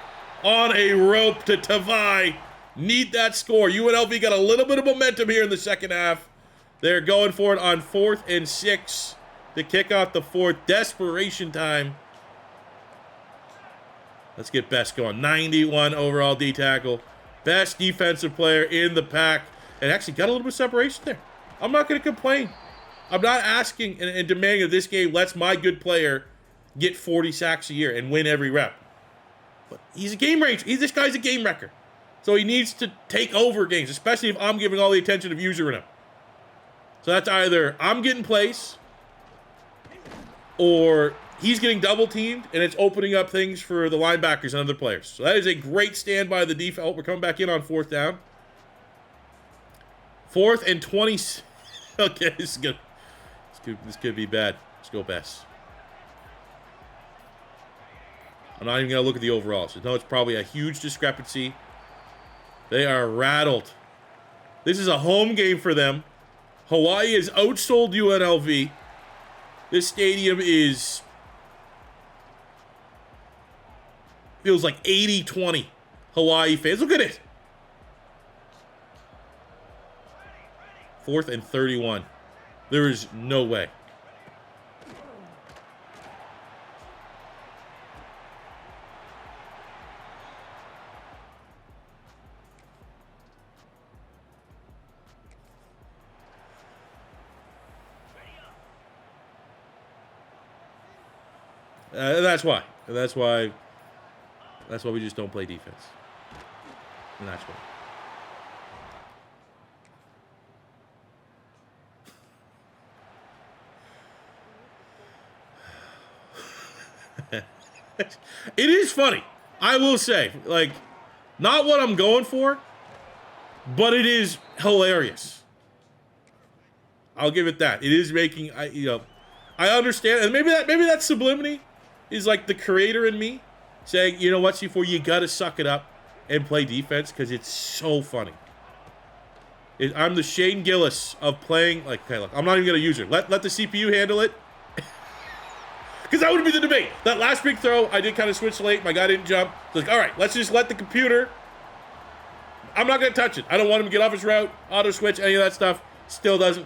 On a rope to Tavai. Need that score. UNLV got a little bit of momentum here in the second half. They're going for it on 4th and 6 to kick off the 4th. Desperation time. Let's get Best going. 91 overall D tackle. Best defensive player in the pack. And actually got a little bit of separation there. I'm not going to complain. I'm not asking and demanding that this game lets my good player get 40 sacks a year and win every rep. But he's a game range. This guy's a game wrecker. So he needs to take over games, especially if I'm giving all the attention of using him. So that's either I'm getting plays or he's getting double teamed and it's opening up things for the linebackers and other players. So that is a great stand by the defense. Oh, we're coming back in on 4th down. 4th and 20. Okay, this is good. This could be bad. Let's go Best. I'm not even going to look at the overalls. No, it's probably a huge discrepancy. They are rattled. This is a home game for them. Hawaii has outsold UNLV. This stadium feels like 80-20 Hawaii fans. Look at it. 4th and 31. There is no way. That's why. That's why we just don't play defense. And that's why. It is funny. I will say, like, not what I'm going for, but it is hilarious. I'll give it that. It is making, I understand, and maybe that sublimity is like the creator in me saying, you know what, C4, you gotta suck it up and play defense because it's so funny. I'm the Shane Gillis of playing, like, okay, look, I'm not even gonna use it. Let the CPU handle it. Because that would be the debate. That last big throw, I did kind of switch late. My guy didn't jump. So like, all right, let's just let the computer. I'm not going to touch it. I don't want him to get off his route, auto switch, any of that stuff. Still doesn't.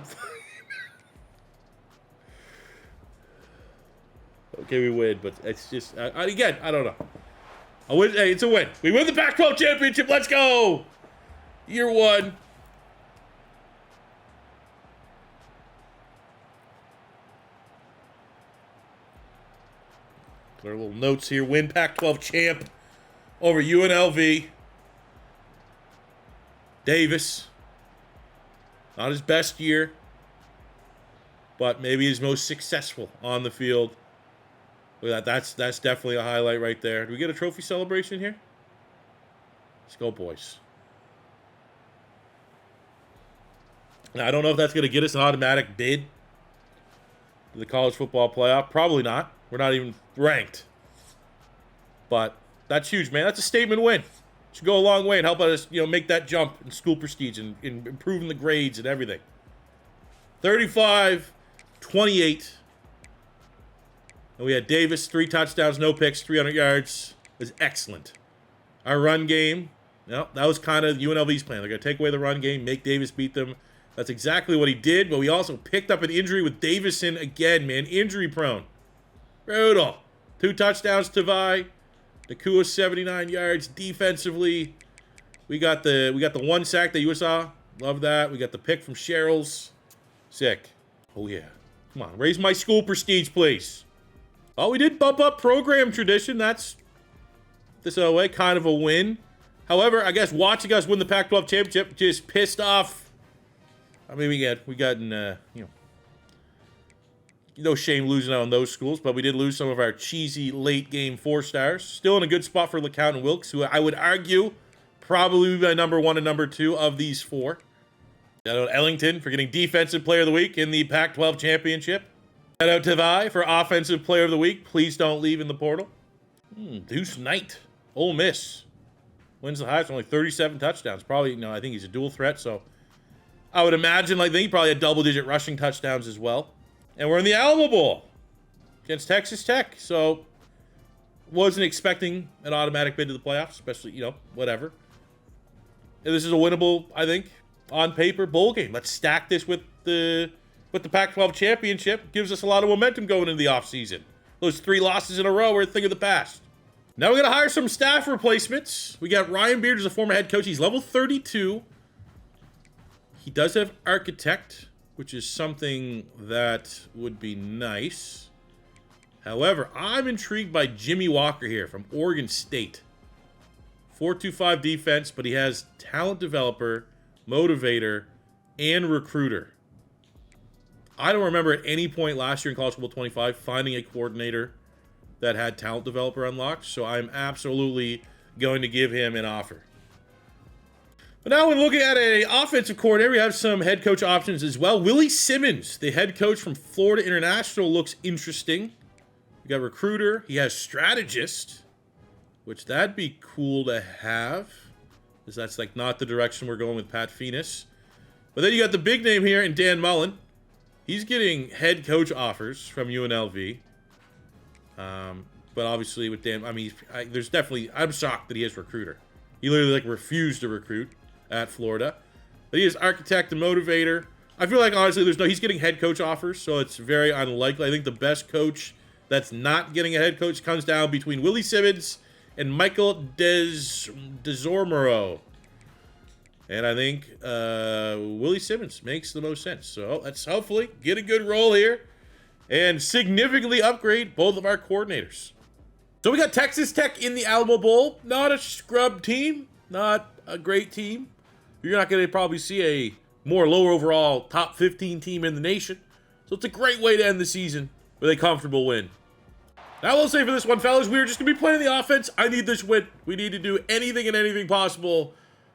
Okay, we win, but it's just, again, I don't know. Hey, it's a win. We win the Pac-12 Championship. Let's go. Year 1. Our little notes here. Win Pac-12 champ over UNLV. Davis. Not his best year, but maybe his most successful on the field. Look at that. That's definitely a highlight right there. Do we get a trophy celebration here? Let's go, boys. Now, I don't know if that's going to get us an automatic bid to the college football playoff. Probably not. We're not even ranked. But that's huge, man. That's a statement win. Should go a long way and help us, make that jump in school prestige and in improving the grades and everything. 35-28. And we had Davis, 3 touchdowns, no picks, 300 yards. It was excellent. Our run game, that was kind of UNLV's plan. They're going to take away the run game, make Davis beat them. That's exactly what he did, but we also picked up an injury with Davison again, man. Injury prone. Brutal. 2 touchdowns to Vi. Nakua 79 yards defensively. We got the 1 sack that you saw. Love that. We got the pick from Cheryl's. Sick. Oh yeah. Come on, raise my school prestige, please. Oh, we did bump up program tradition. That's this way kind of a win. However, I guess watching us win the Pac-12 championship just pissed off. I mean, we got no shame losing out on those schools, but we did lose some of our cheesy late game 4-stars. Still in a good spot for LeCount and Wilkes, who I would argue probably my number 1 and number 2 of these 4. Shout out Ellington for getting Defensive Player of the Week in the Pac-12 Championship. Shout out to Vi for Offensive Player of the Week. Please don't leave in the portal. Deuce Knight, Ole Miss. Wins the highest, only 37 touchdowns. Probably, I think he's a dual threat, so I would imagine, he probably had double-digit rushing touchdowns as well. And we're in the Alamo Bowl against Texas Tech, so wasn't expecting an automatic bid to the playoffs, especially, whatever. And this is a winnable, I think, on paper bowl game. Let's stack this with the Pac-12 Championship. Gives us a lot of momentum going into the offseason. Those 3 losses in a row are a thing of the past. Now we're going to hire some staff replacements. We got Ryan Beard as a former head coach. He's level 32. He does have architect, which is something that would be nice. However, I'm intrigued by Jimmy Walker here from Oregon State. 4.25 defense, but he has talent developer, motivator, and recruiter. I don't remember at any point last year in College Football 25 finding a coordinator that had talent developer unlocked, so I'm absolutely going to give him an offer. But now when looking at an offensive coordinator, we have some head coach options as well. Willie Simmons, the head coach from Florida International, looks interesting. We got recruiter. He has strategist, which that'd be cool to have, because that's like not the direction we're going with Pat Phoenix. But then you got the big name here in Dan Mullen. He's getting head coach offers from UNLV. But obviously with Dan, I mean, there's definitely, I'm shocked that he has recruiter. He literally like refused to recruit at Florida. But he is architect and motivator. I feel like honestly he's getting head coach offers, so it's very unlikely. I think the best coach that's not getting a head coach comes down between Willie Simmons and Michael Desormeaux. And I think Willie Simmons makes the most sense. So let's hopefully get a good roll here and significantly upgrade both of our coordinators. So we got Texas Tech in the Alamo Bowl. Not a scrub team. Not a great team. You're not going to probably see a more lower overall top 15 team in the nation. So it's a great way to end the season with a comfortable win. Now, I will say for this one, fellas, we're just going to be playing the offense. I need this win. We need to do anything and anything possible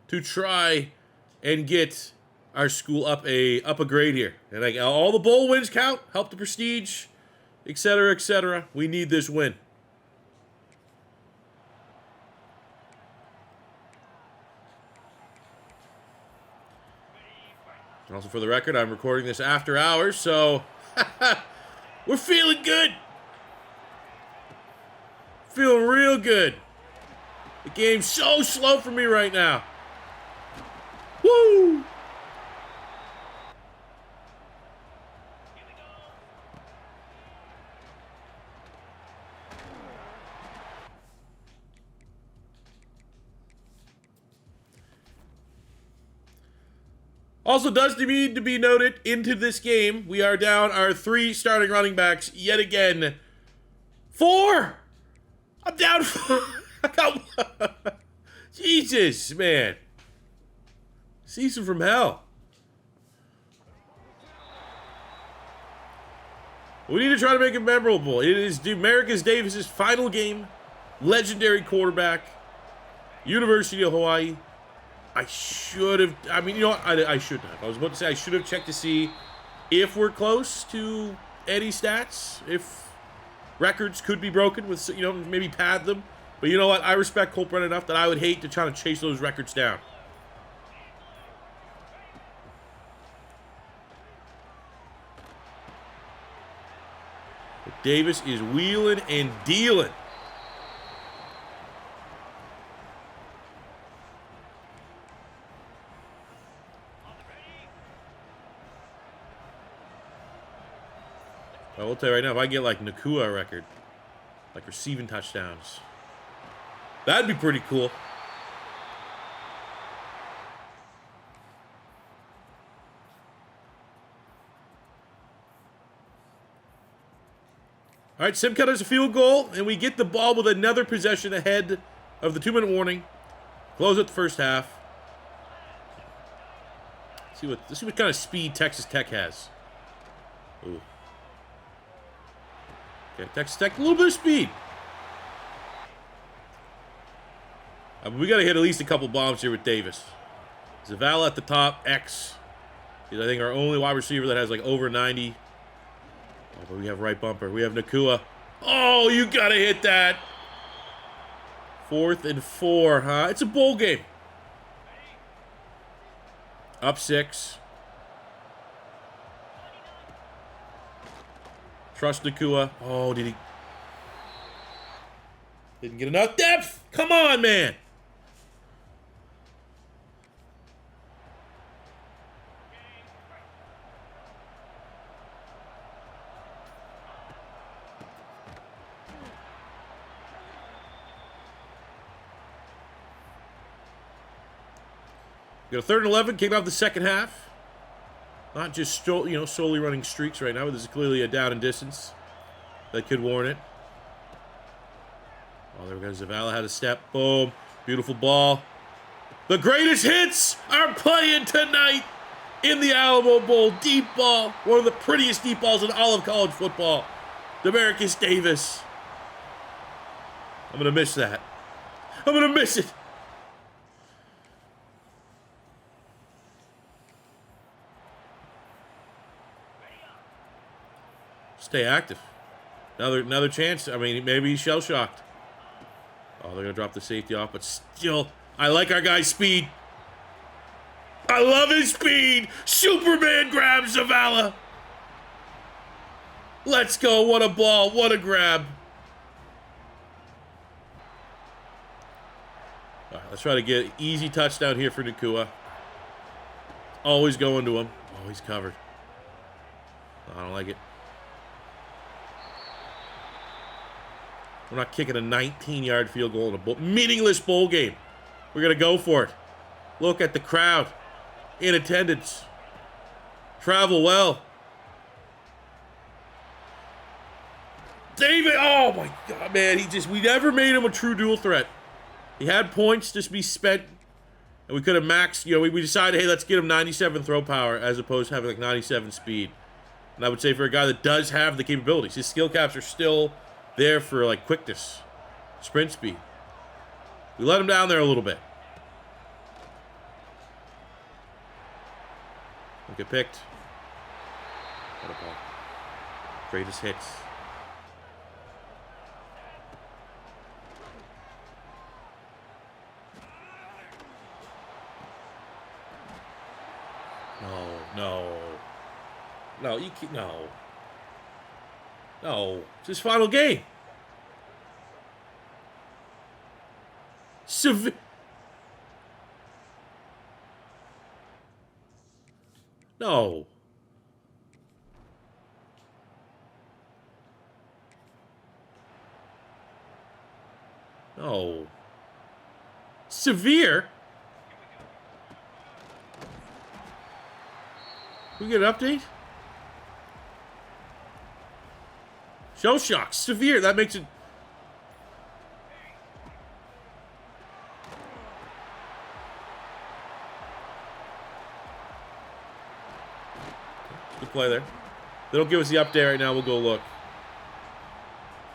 to try and get our school up a grade here. And like all the bowl wins count, help the prestige, etc., etc. We need this win. Also, for the record, I'm recording this after hours, so we're feeling good. Feeling real good. The game's so slow for me right now. Woo! Also, does need to be noted, into this game, we are down our 3 starting running backs yet again. 4! I'm down 4. I got 1. Jesus, man. Season from hell. We need to try to make it memorable. It is Demarcus Davis's final game. Legendary quarterback. University of Hawaii. I should have, I mean, you know what? I shouldn't have. I was about to say I should have checked to see if we're close to any stats, if records could be broken with, you know, maybe pad them. But you know what? I respect Colt Brennan enough that I would hate to try to chase those records down. But Davis is wheeling and dealing. I will tell you right now, if I get like Nakua record, like receiving touchdowns, that'd be pretty cool. All right, Simcut has a field goal, and we get the ball with another possession ahead of the 2-minute warning. Close out the first half. Let's see what kind of speed Texas Tech has. Ooh. Okay, Texas Tech, a little bit of speed. We got to hit at least a couple bombs here with Davis. Zavala at the top, X. He's, I think, our only wide receiver that has, like, over 90. Oh, but we have right bumper. We have Nakua. Oh, you got to hit that. 4th and 4, huh? It's a bowl game. Up 6. Trust Nakua. Oh, did he? Didn't get enough depth. Come on, man. We got a 3rd and 11, kicking off the second half. Not just solely running streaks right now, but this is clearly a down and distance that could warrant it. Oh, there we go. Zavala had a step. Boom. Beautiful ball. The greatest hits are playing tonight in the Alamo Bowl. Deep ball. One of the prettiest deep balls in all of college football. Demarcus Davis. I'm going to miss that. I'm going to miss it. Stay active. Another chance. I mean, maybe he's shell-shocked. Oh, they're going to drop the safety off, but still, I like our guy's speed. I love his speed. Superman grabs Zavala. Let's go. What a ball. What a grab. All right, let's try to get an easy touchdown here for Nacua. Always going to him. Oh, he's covered. I don't like it. We're not kicking a 19-yard field goal in a meaningless bowl game. We're going to go for it. Look at the crowd in attendance. Travel well. David, oh my God, man. We never made him a true dual threat. He had points just be spent, and we could have maxed, we decided, hey, let's get him 97 throw power as opposed to having like 97 speed. And I would say for a guy that does have the capabilities, his skill caps are still there for like quickness, sprint speed. We let him down there a little bit. Don't get picked. What a ball. Greatest hits. No, you can't. No, it's his final game. No. No. Severe? We get an update? Shell shock. Severe. That makes it... Good play there. They don't give us the update right now. We'll go look.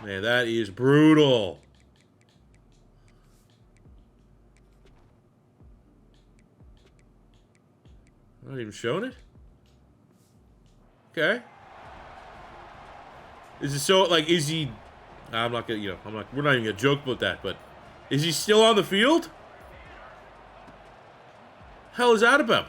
Man, that is brutal. Not even showing it? Okay. Is it so, like, is he... I'm not gonna, we're not even gonna joke about that, but... Is he still on the field? Hell is that about?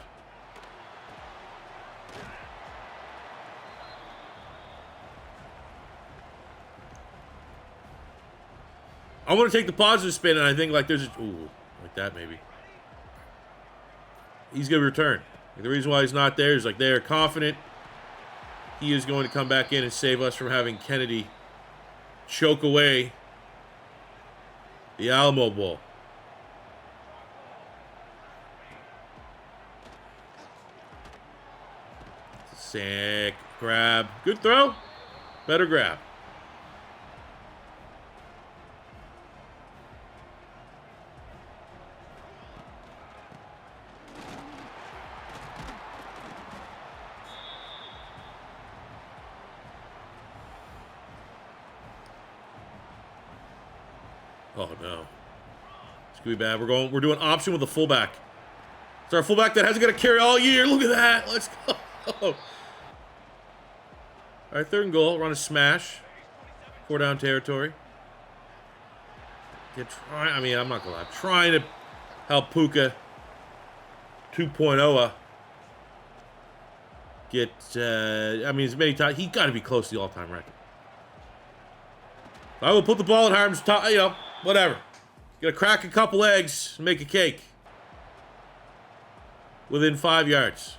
I want to take the positive spin, and I think, like, there's a... Ooh, like that, maybe. He's gonna return. Like, the reason why he's not there is, like, they are confident he is going to come back in and save us from having Kennedy choke away the Alamo Bowl. Sick. Grab. Good throw. Better grab. Oh no. It's gonna be bad. We're doing option with a fullback. It's our fullback that hasn't got to carry all year. Look at that. Let's go. All right, 3rd and goal. Run a smash. 4 down territory. I'm not gonna lie. I'm trying to help Puka 2.0 get as many times. He got to be close to the all-time record. I will put the ball in Harm's top, whatever. Gonna crack a couple eggs, make a cake. Within 5 yards.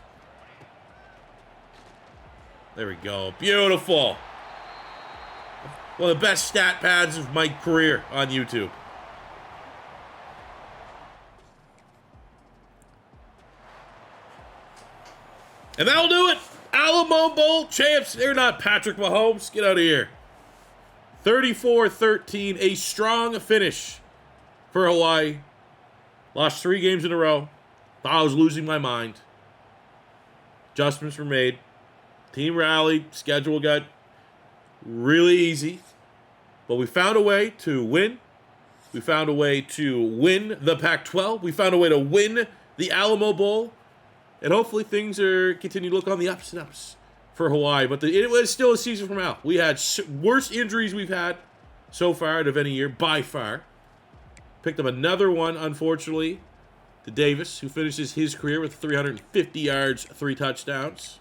There we go. Beautiful. One of the best stat pads of my career on YouTube. And that'll do it. Alamo Bowl champs. They're not Patrick Mahomes. Get out of here. 34-13. A strong finish for Hawaii. Lost 3 games in a row. Thought I was losing my mind. Adjustments were made. Team rallied. Schedule got really easy. But we found a way to win. We found a way to win the Pac-12. We found a way to win the Alamo Bowl. And hopefully things continue to look on the ups and ups for Hawaii. But it was still a season from out. We had worst injuries we've had so far out of any year, by far. Picked up another one, unfortunately, to Davis, who finishes his career with 350 yards, 3 touchdowns.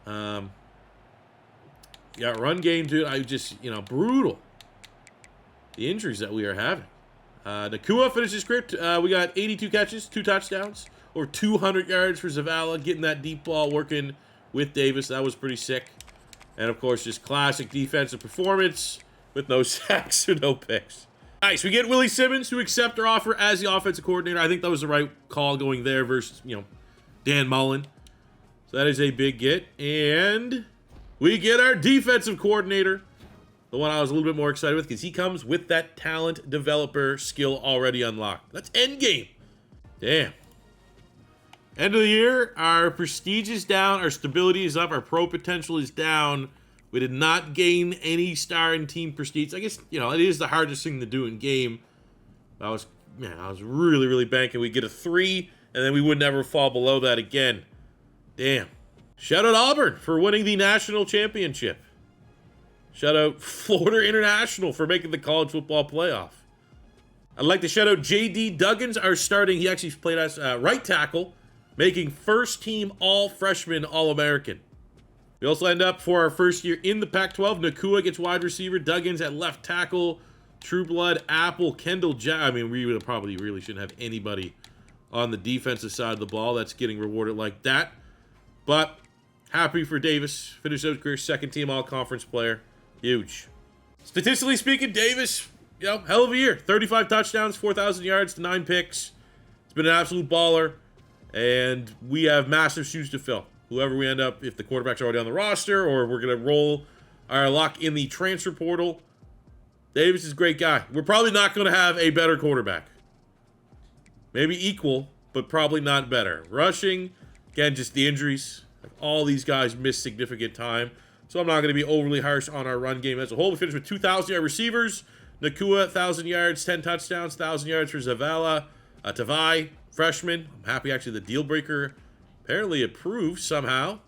Yeah, run game, dude. I just, brutal. The injuries that we are having. Nakua finished his career. We got 82 catches, 2 touchdowns, over 200 yards for Zavala, getting that deep ball working with Davis. That was pretty sick. And, of course, just classic defensive performance with no sacks or no picks. Nice. We get Willie Simmons to accept our offer as the offensive coordinator. I think that was the right call going there versus, Dan Mullen. So that is a big get. And we get our defensive coordinator. The one I was a little bit more excited with because he comes with that talent developer skill already unlocked. That's endgame. Damn. End of the year, our prestige is down, our stability is up, our pro potential is down. We did not gain any star and team prestige. I guess, it is the hardest thing to do in game. I was really, really banking we'd get a 3, and then we would never fall below that again. Damn. Shout out Auburn for winning the national championship. Shout out Florida International for making the college football playoff. I'd like to shout out J.D. Duggins, our starting. He actually played as right tackle, making first team all-freshman All-American. We also end up for our first year in the Pac-12. Nakua gets wide receiver. Duggins at left tackle. Trueblood, Apple, Kendall we would probably really shouldn't have anybody on the defensive side of the ball that's getting rewarded like that. But happy for Davis. Finished out his career, second team all-conference player. Huge. Statistically speaking, Davis, hell of a year. 35 touchdowns, 4,000 yards to 9 picks. It's been an absolute baller. And we have massive shoes to fill. Whoever we end up, if the quarterback's already on the roster, or we're going to roll our luck in the transfer portal, Davis is a great guy. We're probably not going to have a better quarterback. Maybe equal, but probably not better. Rushing, again, just the injuries. All these guys miss significant time. So I'm not going to be overly harsh on our run game as a whole. We finished with 2,000-yard receivers. Nakua, 1,000 yards, 10 touchdowns, 1,000 yards for Zavala. Tavai, freshman. I'm happy, actually, the deal breaker apparently approved somehow.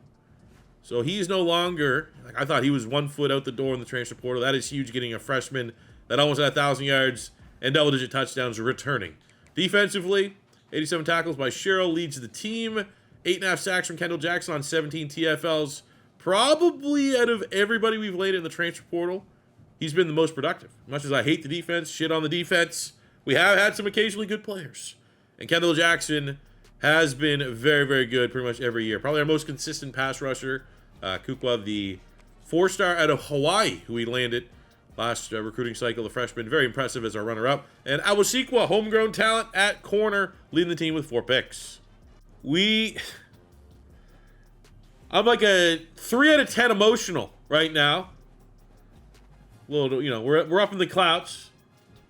So he's no longer, I thought he was 1 foot out the door in the transfer portal. That is huge, getting a freshman that almost had 1,000 yards and double-digit touchdowns returning. Defensively, 87 tackles by Sherrill leads the team. 8.5 sacks from Kendall Jackson on 17 TFLs. Probably out of everybody we've laid in the transfer portal, he's been the most productive. Much as I hate the defense, shit on the defense, we have had some occasionally good players. And Kendall Jackson has been very, very good pretty much every year. Probably our most consistent pass rusher. Kukwa, the 4-star out of Hawaii, who we landed last recruiting cycle, the freshman. Very impressive as our runner-up. And Awasikwa, homegrown talent at corner, leading the team with 4 picks. I'm like a 3 out of 10 emotional right now. We're up in the clouds.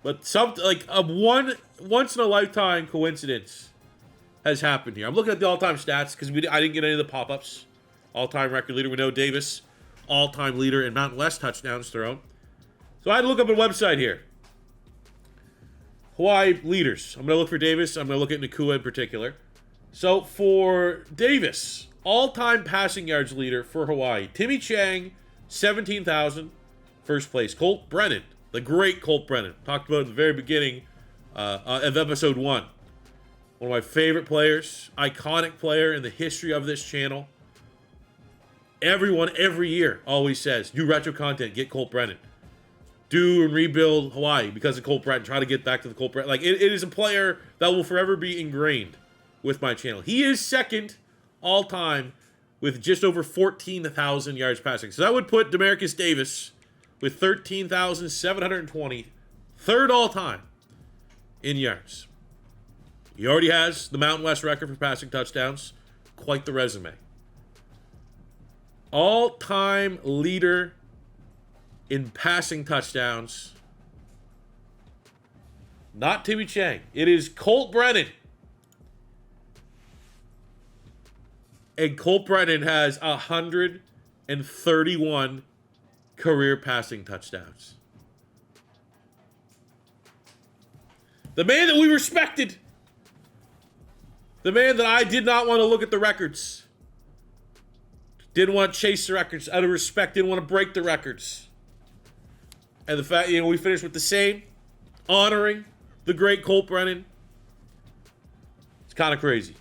But something like a once-in-a-lifetime coincidence has happened here. I'm looking at the all-time stats because I didn't get any of the pop-ups. All-time record leader. We know Davis, all-time leader in Mountain West touchdowns thrown. So I had to look up a website here. Hawaii leaders. I'm going to look for Davis. I'm going to look at Nakua in particular. So for Davis, all-time passing yards leader for Hawaii. Timmy Chang, 17,000. First place. Colt Brennan. The great Colt Brennan. Talked about at the very beginning of episode 1. One of my favorite players. Iconic player in the history of this channel. Everyone, every year, always says, do retro content, get Colt Brennan. Do and rebuild Hawaii because of Colt Brennan. Try to get back to the Colt Brennan. It is a player that will forever be ingrained with my channel. He is second all-time with just over 14,000 yards passing. So that would put Demarcus Davis with 13,720, third all-time in yards. He already has the Mountain West record for passing touchdowns. Quite the resume. All-time leader in passing touchdowns. Not Timmy Chang. It is Colt Brennan. And Colt Brennan has 131 career passing touchdowns. The man that we respected. The man that I did not want to look at the records. Didn't want to chase the records out of respect. Didn't want to break the records. And the fact, we finished with the same. Honoring the great Colt Brennan. It's kind of crazy.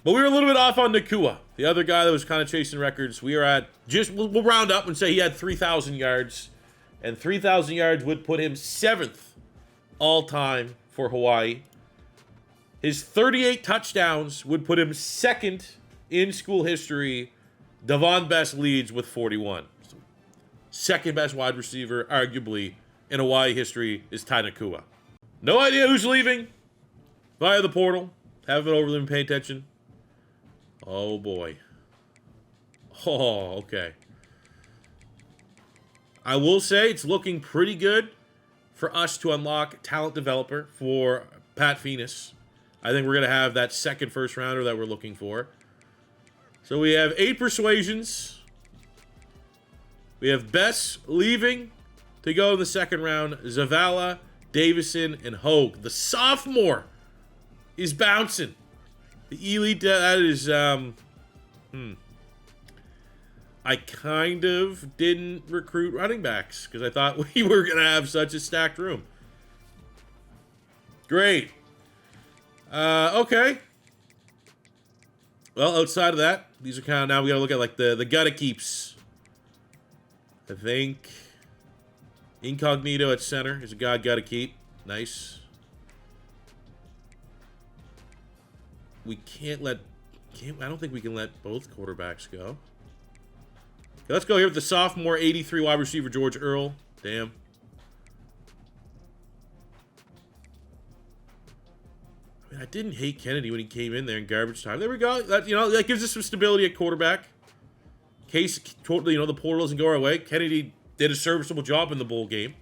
But we were a little bit off on Nakua, the other guy that was kind of chasing records. We are at we'll round up and say he had 3,000 yards. And 3,000 yards would put him 7th all-time for Hawaii. His 38 touchdowns would put him 2nd in school history. Devon Best leads with 41. So, 2nd best wide receiver, arguably, in Hawaii history is Ty Nakua. No idea who's leaving via the portal. Haven't overly been paying attention. Oh, boy. Oh, okay. I will say it's looking pretty good for us to unlock talent developer for Pat Phoenix. I think we're going to have that second first rounder that we're looking for. So we have 8 persuasions. We have Bess leaving to go in the second round. Zavala, Davison, and Hogue. The sophomore is bouncing. The elite, that is, I kind of didn't recruit running backs because I thought we were going to have such a stacked room. Great. Okay. Well, outside of that, these are kind of, now we got to look at like the gotta keeps. I think Incognito at center is a guy gotta keep. Nice. We I don't think we can let both quarterbacks go. Okay, let's go here with the sophomore 83 wide receiver George Earl. Damn. I mean, I didn't hate Kennedy when he came in there in garbage time. There we go. That that gives us some stability at quarterback. In case the portal doesn't go our way. Kennedy did a serviceable job in the bowl game.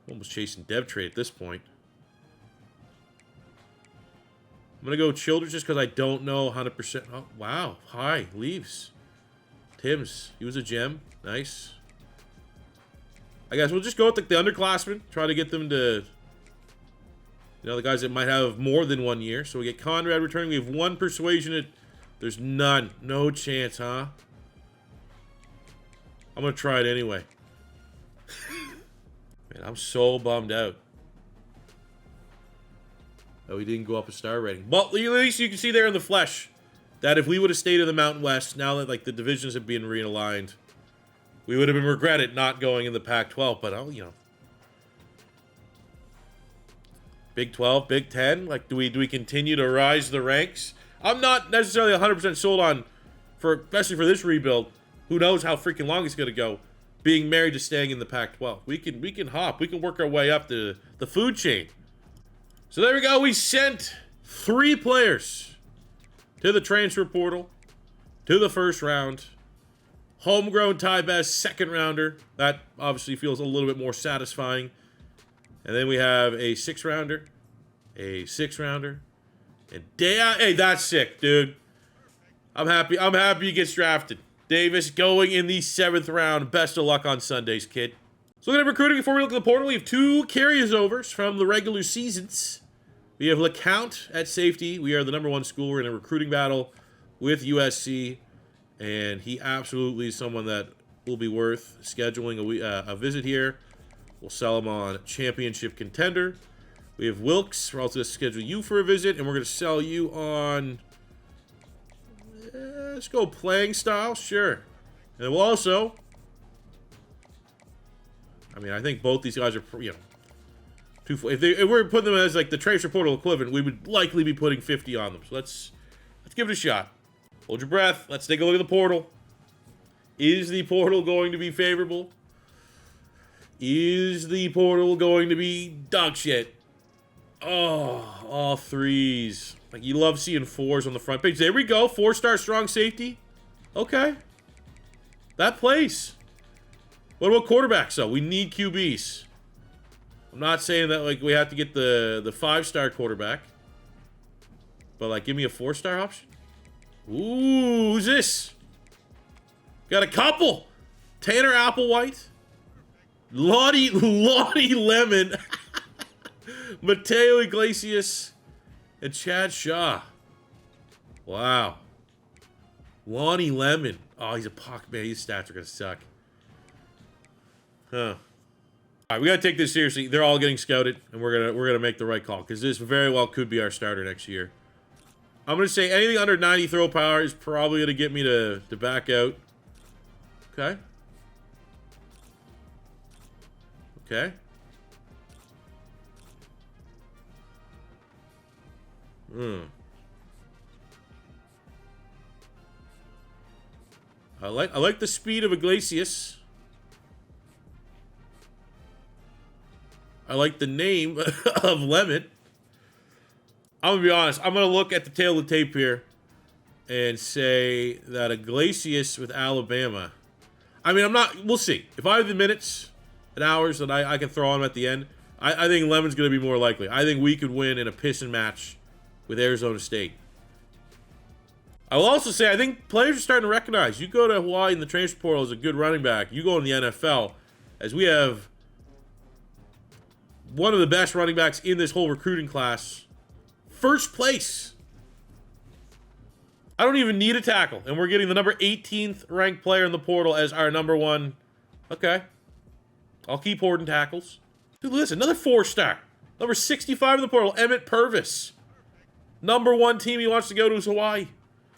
Almost chasing Dev trade at this point. I'm going to go Childers just because I don't know 100%. Oh, wow. Hi. Leaves. Timms. He was a gem. Nice. I guess we'll just go with the underclassmen. Try to get them to... the guys that might have more than 1 year. So we get Conrad returning. We have 1 persuasion. There's none. No chance, huh? I'm going to try it anyway. Man, I'm so bummed out. Oh, he didn't go up a star rating. But at least you can see there in the flesh that if we would have stayed in the Mountain West, now that the divisions have been realigned, we would have been regretted not going in the Pac-12. But Big 12, Big 10, do we continue to rise the ranks? I'm not necessarily 100% sold on, especially for this rebuild. Who knows how freaking long it's going to go? Being married to staying in the Pac-12. We can hop. We can work our way up the food chain. So there we go. We sent 3 players to the transfer portal, to the first round. Homegrown Ty Best, second rounder. That obviously feels a little bit more satisfying. And then we have a 6-rounder, a 6-rounder, and hey, that's sick, dude. I'm happy he gets drafted. Davis going in the 7th round. Best of luck on Sundays, kid. So looking at recruiting before we look at the portal, we have 2 carryovers from the regular seasons. We have LeCount at safety. We are the #1 school. We're in a recruiting battle with USC, and he absolutely is someone that will be worth scheduling a visit here. We'll sell him on Championship Contender. We have Wilkes. We're also going to schedule you for a visit, and we're going to sell you on... let's go playing style. Sure. And we'll also... I think both these guys are, if we're putting them as the transfer portal equivalent, we would likely be putting 50 on them. So let's give it a shot. Hold your breath. Let's take a look at the portal. Is the portal going to be favorable? Is the portal going to be dog shit? Oh, all threes. Like, you love seeing fours on the front page. There we go. 4-star strong safety. Okay. That plays. What about quarterbacks, though? We need QBs. I'm not saying that, like, we have to get the 5-star quarterback. But, like, give me a 4-star option. Ooh, who's this? Got a couple. Tanner Applewhite. Lottie Lemon. Mateo Iglesias. And Chad Shaw. Wow. Lonnie Lemon. Oh, he's a PAC, man. His stats are going to suck. Huh. All right, we got to take this seriously. They're all getting scouted, and we're gonna make the right call, because this very well could be our starter next year. I'm going to say anything under 90 throw power is probably going to get me to back out. Okay. Okay. I like the speed of Iglesias. I like the name of Lemon. I'm going to be honest. I'm going to look at the tail of the tape here and say that Iglesias with Alabama. I mean, we'll see. If I have the minutes and hours that I can throw on at the end, I think Lemon's going to be more likely. I think we could win in a pissing match with Arizona State. I will also say I think players are starting to recognize you go to Hawaii in the transfer portal as a good running back. You go in the NFL, as we have one of the best running backs in this whole recruiting class. First place. I don't even need a tackle. And we're getting the number 18th ranked player in the portal as our number one. Okay. I'll keep hoarding tackles. Dude, listen, another 4-star. Number 65 in the portal, Emmett Purvis. Number 1 team he wants to go to is Hawaii.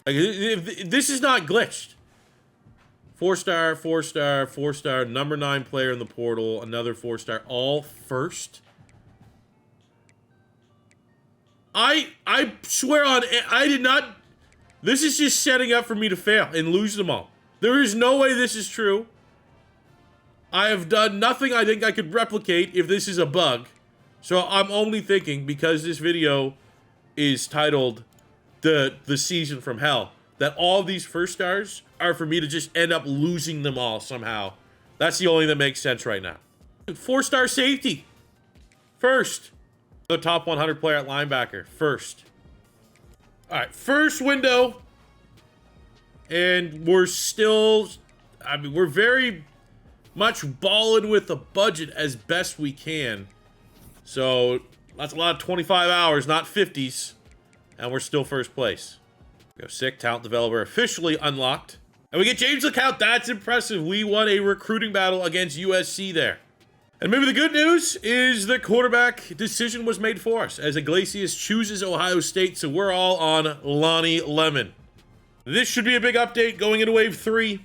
Like, this is not glitched. 4-star, 4-star, 4-star, number 9 player in the portal, another 4-star, all first. I swear on, I did not, this is just setting up for me to fail and lose them all. There is no way this is true. I have done nothing I think I could replicate if this is a bug. So I'm only thinking, because this video is titled the Season from Hell, that all these first stars are for me to just end up losing them all somehow. That's the only thing that makes sense right now. 4-star safety. First. The top 100 player at linebacker. First. All right. First window. And we're still, I mean, we're very much balling with the budget as best we can. So that's a lot of 25 hours, not 50s. And we're still first place. We go sick, talent developer officially unlocked. And we get James LeCount. That's impressive. We won a recruiting battle against USC there. And maybe the good news is the quarterback decision was made for us, as Iglesias chooses Ohio State, so we're all on Lonnie Lemon. This should be a big update going into Wave 3.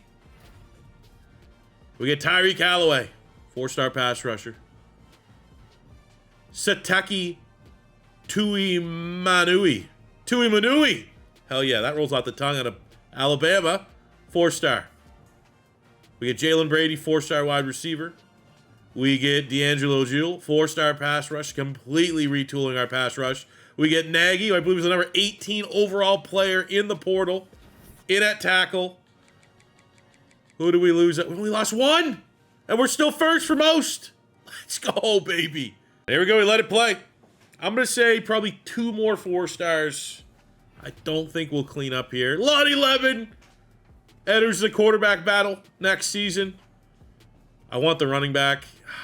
We get Tyree Callaway, 4-star pass rusher. Sateki Tuimanui. Hell yeah, that rolls off the tongue out of Alabama. 4-star. We get Jalen Brady, 4-star wide receiver. We get D'Angelo Jewell, 4-star pass rush, completely retooling our pass rush. We get Nagy, who I believe is the number 18 overall player in the portal, in at tackle. Who do we lose? We only lost 1, and we're still first for most. Let's go, baby. There we go. We let it play. I'm going to say probably 2 more 4-stars. I don't think we'll clean up here. Lonnie Lemon enters the quarterback battle next season. I want the running back.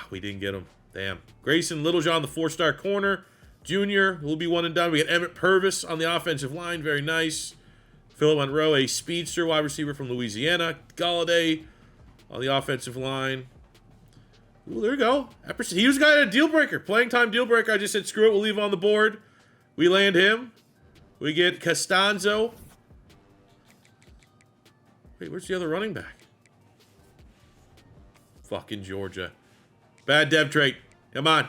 We didn't get him. Damn. Grayson Littlejohn, the 4-star corner. Junior will be one and done. We get Emmett Purvis on the offensive line. Very nice. Philip Monroe, a speedster wide receiver from Louisiana. Galladay on the offensive line. Ooh, there we go. He was a guy at a deal breaker. Playing time deal breaker. I just said, screw it. We'll leave him on the board. We land him. We get Costanzo. Wait, where's the other running back? Fucking Georgia. Bad dev trait. Come on.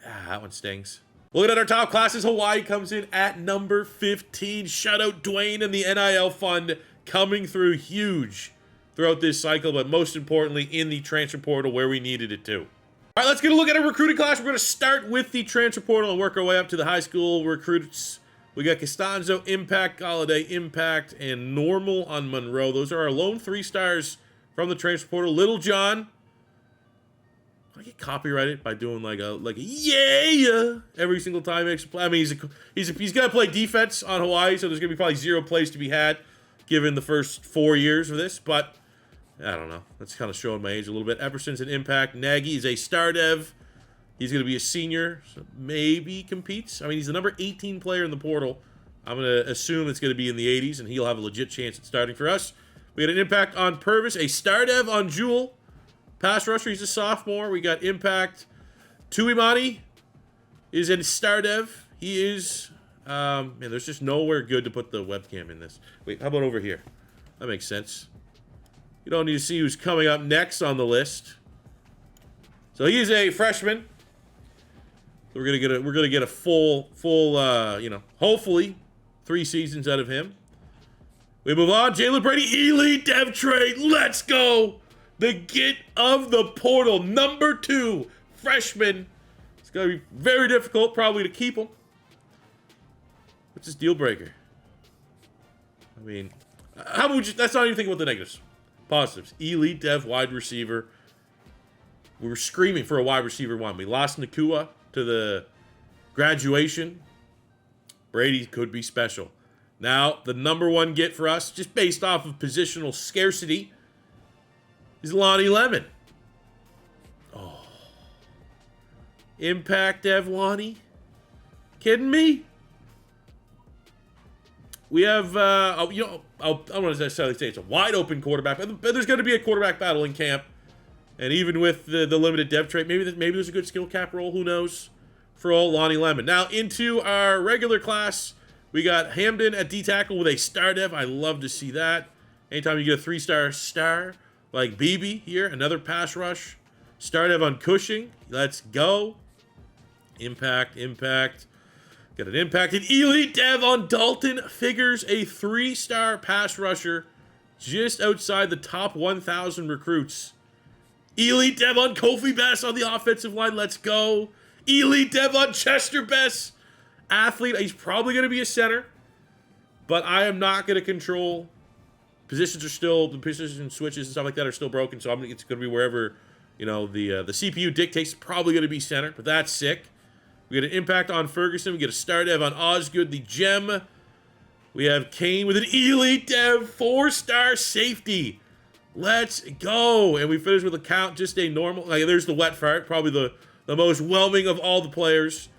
Ah, that one stings. Looking at our top classes, Hawaii comes in at number 15. Shout out Dwayne and the NIL fund coming through huge throughout this cycle, but most importantly in the transfer portal where we needed it to. All All right, let's get a look at our recruiting class. We're going to start with the transfer portal and work our way up to the high school recruits. We got Costanzo, Impact, Galladay, Impact, and Normal on Monroe. Those are our lone 3 stars from the transfer portal. Little John. I get copyrighted by doing like a yeah every single time he makes a play. I mean, he's gonna play defense on Hawaii, so there's gonna be probably 0 plays to be had given the first 4 years of this. But I don't know. That's kind of showing my age a little bit. Epperson's an Impact. Nagy is a star dev. He's gonna be a senior, so maybe competes. I mean, he's the number 18 player in the portal. I'm gonna assume it's gonna be in the 80s, and he'll have a legit chance at starting for us. We got an Impact on Purvis, a star dev on Jewel. Pass rusher, he's a sophomore. We got Impact. Tuimani is in star dev. He is, man, there's just nowhere good to put the webcam in this. Wait, how about over here? That makes sense. You don't need to see who's coming up next on the list. So he's a freshman. So we're gonna get a full, you know, hopefully 3 seasons out of him. We move on. Jalen Brady, elite dev trade. Let's go. The get of the portal, number 2 freshman. It's going to be very difficult, probably, to keep him. What's his deal breaker? I mean, how about we just, that's not even thinking about the negatives. Positives. Elite dev wide receiver. We were screaming for a wide receiver 1. We lost Nakua to the graduation. Brady could be special. Now, the number 1 get for us, just based off of positional scarcity, is Lonnie Lemon. Oh. Impact Dev Lonnie? Kidding me? We have, you know, I don't want to necessarily say it's a wide open quarterback, but there's going to be a quarterback battle in camp. And even with the limited dev trait, maybe there's a good skill cap role, who knows, for old Lonnie Lemon. Now, into our regular class, we got Hamden at D-tackle with a star dev. I love to see that. Anytime you get a 3-star star, like BB here, another pass rush. Star dev on Cushing. Let's go. Impact. Got an Impact. An elite dev on Dalton Figures, a 3-star pass rusher just outside the top 1,000 recruits. Elite dev on Kofi Bess on the offensive line. Let's go. Elite dev on Chester Bess. Athlete. He's probably going to be a center, but I am not going to control. Positions are still, the position switches and stuff like that are still broken, so it's going to be wherever, you know, the CPU dictates. Probably going to be center, but that's sick. We get an Impact on Ferguson. We get a star dev on Osgood, the gem. We have Kane with an elite dev 4-star safety. Let's go. And we finish with a count, just a normal. Like, there's the wet fart, probably the most whelming of all the players.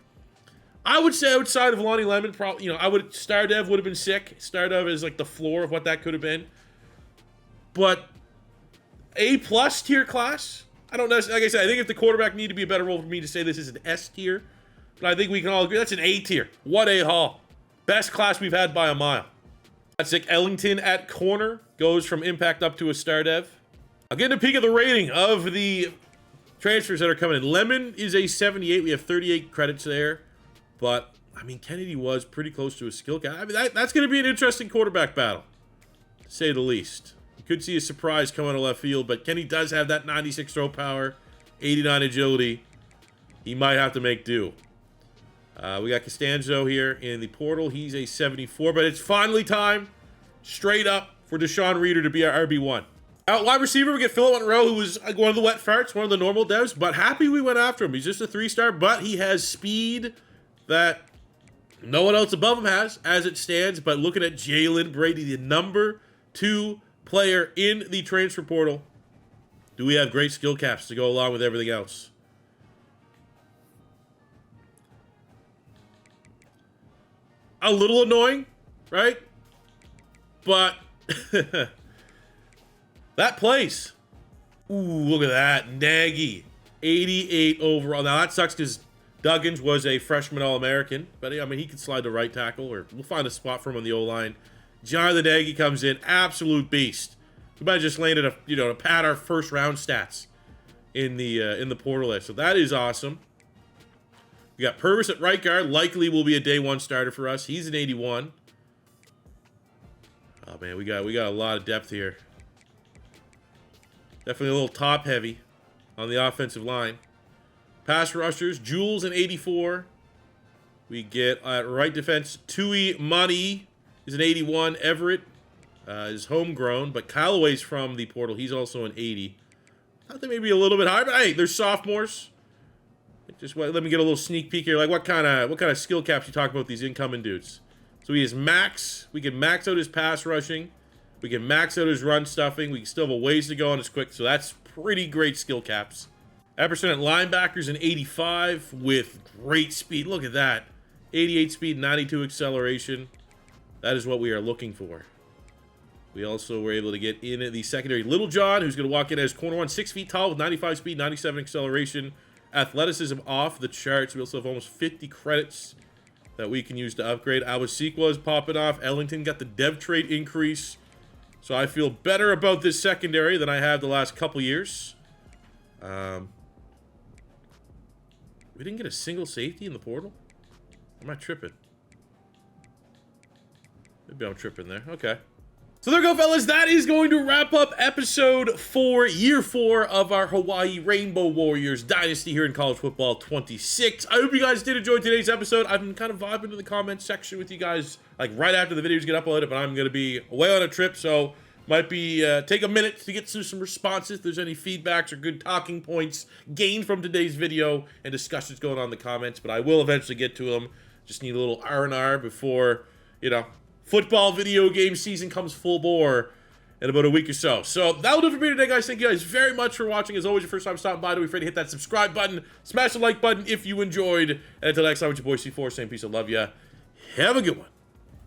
I would say outside of Lonnie Lemon, probably, you know, star dev would have been sick. Star dev is like the floor of what that could have been. But A+ tier class, I don't know. Like I said, I think if the quarterback needed to be a better role for me to say this is an S tier. But I think we can all agree that's an A tier. What a haul. Best class we've had by a mile. That's Sick. Ellington at corner goes from Impact up to a star dev. I'll get a peek at the rating of the transfers that are coming in. Lemon is a 78. We have 38 credits there. But, I mean, Kennedy was pretty close to a skill cap. I mean, that's going to be an interesting quarterback battle, to say the least. You could see a surprise come out of left field, but Kenny does have that 96 throw power, 89 agility. He might have to make do. We got Costanzo here in the portal. He's a 74, but it's finally time, straight up, for Deshaun Reeder to be our RB1. Out wide receiver, we get Philip Monroe, who was one of the wet farts, one of the normal devs, but happy we went after him. He's just a 3-star, but he has speed that no one else above him has, as it stands. But looking at Jalen Brady, the number 2 player in the transfer portal, do we have great skill caps to go along with everything else? A little annoying, right? But that plays. Ooh, look at that. Nagy, 88 overall. Now, that sucks because Duggins was a freshman All-American. But, I mean, he could slide to right tackle, or we'll find a spot for him on the O-line. Jonathan Nagy comes in. Absolute beast. We might have just landed to pad our first-round stats in the portal there. So that is awesome. We got Purvis at right guard. Likely will be a day 1 starter for us. He's an 81. Oh, man, we got a lot of depth here. Definitely a little top heavy on the offensive line. Pass rushers, Jules an 84. We get at right defense, Tui Mani is an 81. Everett is homegrown, but Callaway's from the portal. He's also an 80. I think maybe a little bit higher, but hey, there's sophomores. Just let me get a little sneak peek here. Like what kind of skill caps you talk about with these incoming dudes? So he is max. We can max out his pass rushing. We can max out his run stuffing. We still have a ways to go on his quick. So that's pretty great skill caps. Epperson at linebackers an 85 with great speed. Look at that. 88 speed, 92 acceleration. That is what we are looking for. We also were able to get in the secondary Little John, who's going to walk in as corner 1, 6 feet tall with 95 speed, 97 acceleration. Athleticism off the charts. We also have almost 50 credits that we can use to upgrade. Awasikwa is popping off. Ellington got the dev trade increase. So I feel better about this secondary than I have the last couple years. We didn't get a single safety in the portal? Am I tripping? Maybe I'm tripping there. Okay. So there you go, fellas. That is going to wrap up episode 4, year 4 of our Hawaii Rainbow Warriors Dynasty here in College Football 26. I hope you guys did enjoy today's episode. I've been kind of vibing in the comments section with you guys, like right after the videos get uploaded, but I'm going to be away on a trip, so might be take a minute to get through some responses. If there's any feedbacks or good talking points gained from today's video and discussions going on in the comments, but I will eventually get to them. Just need a little R&R before, you know, football video game season comes full bore in about a week or so. So that'll do it for me today, guys. Thank you guys very much for watching. As always, your first time stopping by, don't be afraid to hit that subscribe button. Smash the like button if you enjoyed. And until next time, with your boy C4, same peace. I love ya. Have a good one.